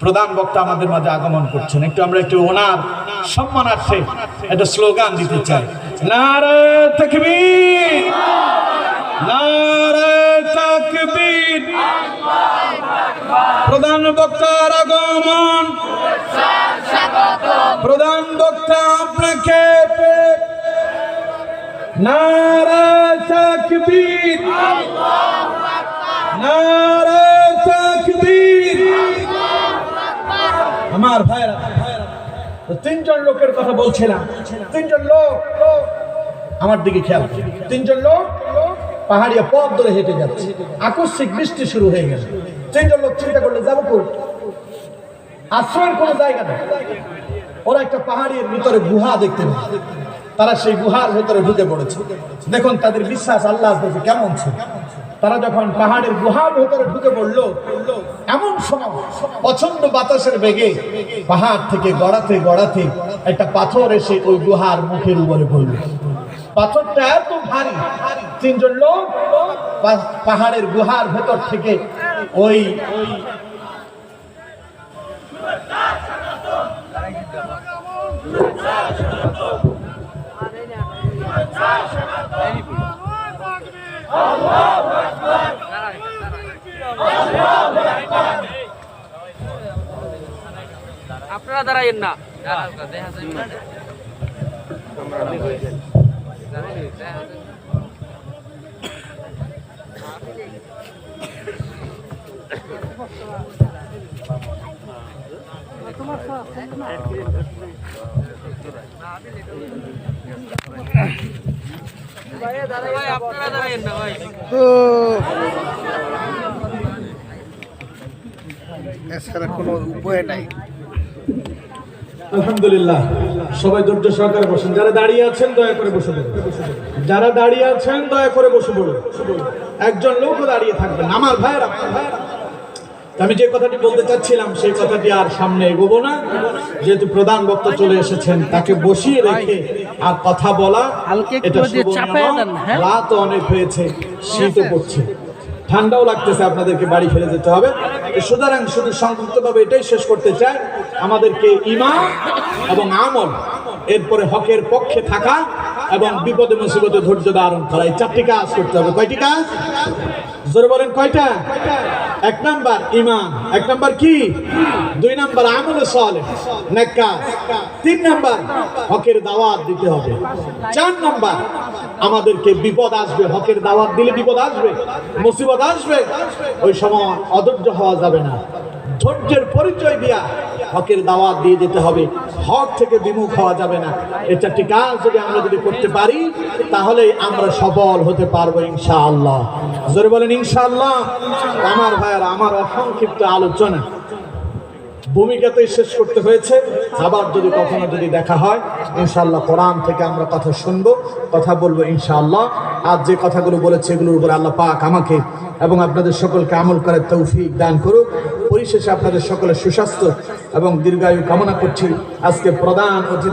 প্রধান বক্তা আমাদের মাঝে আগমন করছেন, আমরা একটু ওনার সম্মানার্থে একটা স্লোগান দিতে চাই। নারে তাকবীর, নারে তাকবীর। প্রধান বক্তার আগমন। প্রধান বক্তা আপনাকে নারে তাকবীর, নারে তাকবীর। আমার ভাইরা, 3 জন লোকের কথা বলছিলাম। 3 জন লোক আমার দিকে খেয়াল। 3 জন লোক পাহাড়িয়া পথ ধরে হেঁটে যাচ্ছে, আকস্মিক বৃষ্টি শুরু হয়ে গেল। 3 জন লোক চিন্তা করলে যাবো কই, আশ্রয়ের কোনো জায়গা নেই। ওরা একটা পাহাড়ের ভিতরে গুহা দেখতে পেল, তারা সেই গুহার ভিতরে ঢুকে পড়েছে। দেখুন তাদের বিশ্বাস আল্লাহর প্রতি কেমন ছিল। তারা যখন পাহাড়ের গুহার ভিতরে ঢুকে পড়লো, এমন সময় প্রচন্ড বাতাসের বেগে পাহাড় থেকে গড়াতে গড়াতে একটা পাথর এসে ওই গুহার মুখের উপরে পড়ল। পাথরটা এত ভারী, 3 জন লোক পাহাড়ের গুহার ভেতর থেকে ওই আপনারা দাঁড়াইয়েন না। ভাই আপনারা দাঁড়াইয়েন না ভাই। এছাড়া কোনো উপায় নাই। আলহামদুলিল্লাহ, সবাই ধৈর্য সহকারে বসেন। যারা দাঁড়িয়ে আছেন দয়া করে বসে পড়ুন। যারা দাঁড়িয়ে আছেন দয়া করে বসে পড়ুন। একজন লোকও দাঁড়িয়ে থাকবেন। আমার ভাইয়েরা, আমি যে কথাটি বলতে চাচ্ছিলাম সেই কথাটি আর সামনে এগোবো না, যেহেতু প্রধান বক্তা চলে এসেছেন, তাকে বসিয়ে রেখে আর কথা বলা এটা রাত অনেক হয়েছে, শীতও পড়ছে, ঠান্ডাও লাগতেছে, আপনাদেরকে বাড়ি ফিরে যেতে হবে। সুতরাং শুধু সংক্ষিপ্তভাবে এটাই শেষ করতে চাই, আমাদেরকে ঈমান এবং আমল, এরপরে হকের পক্ষে থাকা এবং বিপদে মুসিবতে ধৈর্য ধারণ করা, এই 4টি কাজ করতে হবে। কয়টি কাজ? জোরে বলেন কয়টা? 1 নাম্বার ঈমান, 1 নাম্বার কি? 2 নাম্বার আমলে সালেহ, নেক কাজ। 3 নাম্বার হকের দাওয়াত দিতে হবে। 4 নাম্বার আমাদেরকে বিপদ আসবে, হকের দাওয়াত দিলে বিপদ আসবে, মুসিবত আসবে, ওই সময় অধৈর্য হওয়া যাবে না, ধৈর্যের পরিচয় দিয়া হকের দাওয়াত দিয়ে যেতে হবে, হক থেকে বিমুখ হওয়া যাবে না। এই 4টি কাজ যদি আমরা করতে পারি তাহলে আমরা সফল হতে পারবো ইনশাআল্লাহ। জোরে বলেন ইনশাআল্লাহ। আমার ভাইয়েরা, আমার অসংক্ষিপ্ত আলোচনা ভূমিকাতেই শেষ করতে হয়েছে। আবার যদি কখনো যদি দেখা হয় ইনশাআল্লাহ কোরআন থেকে আমরা কথা শুনবো, কথা বলবো ইনশাআল্লাহ। আজ যে কথাগুলো বলেছে এগুলোর উপরে আল্লাহ পাক আমাকে এবং আপনাদের সকলকে আমল করার তৌফিক দান করুক। পরিশেষে আপনাদের সকলের সুস্বাস্থ্য এবং দীর্ঘায়ু কামনা করছি। আজকে প্রধান অতিথি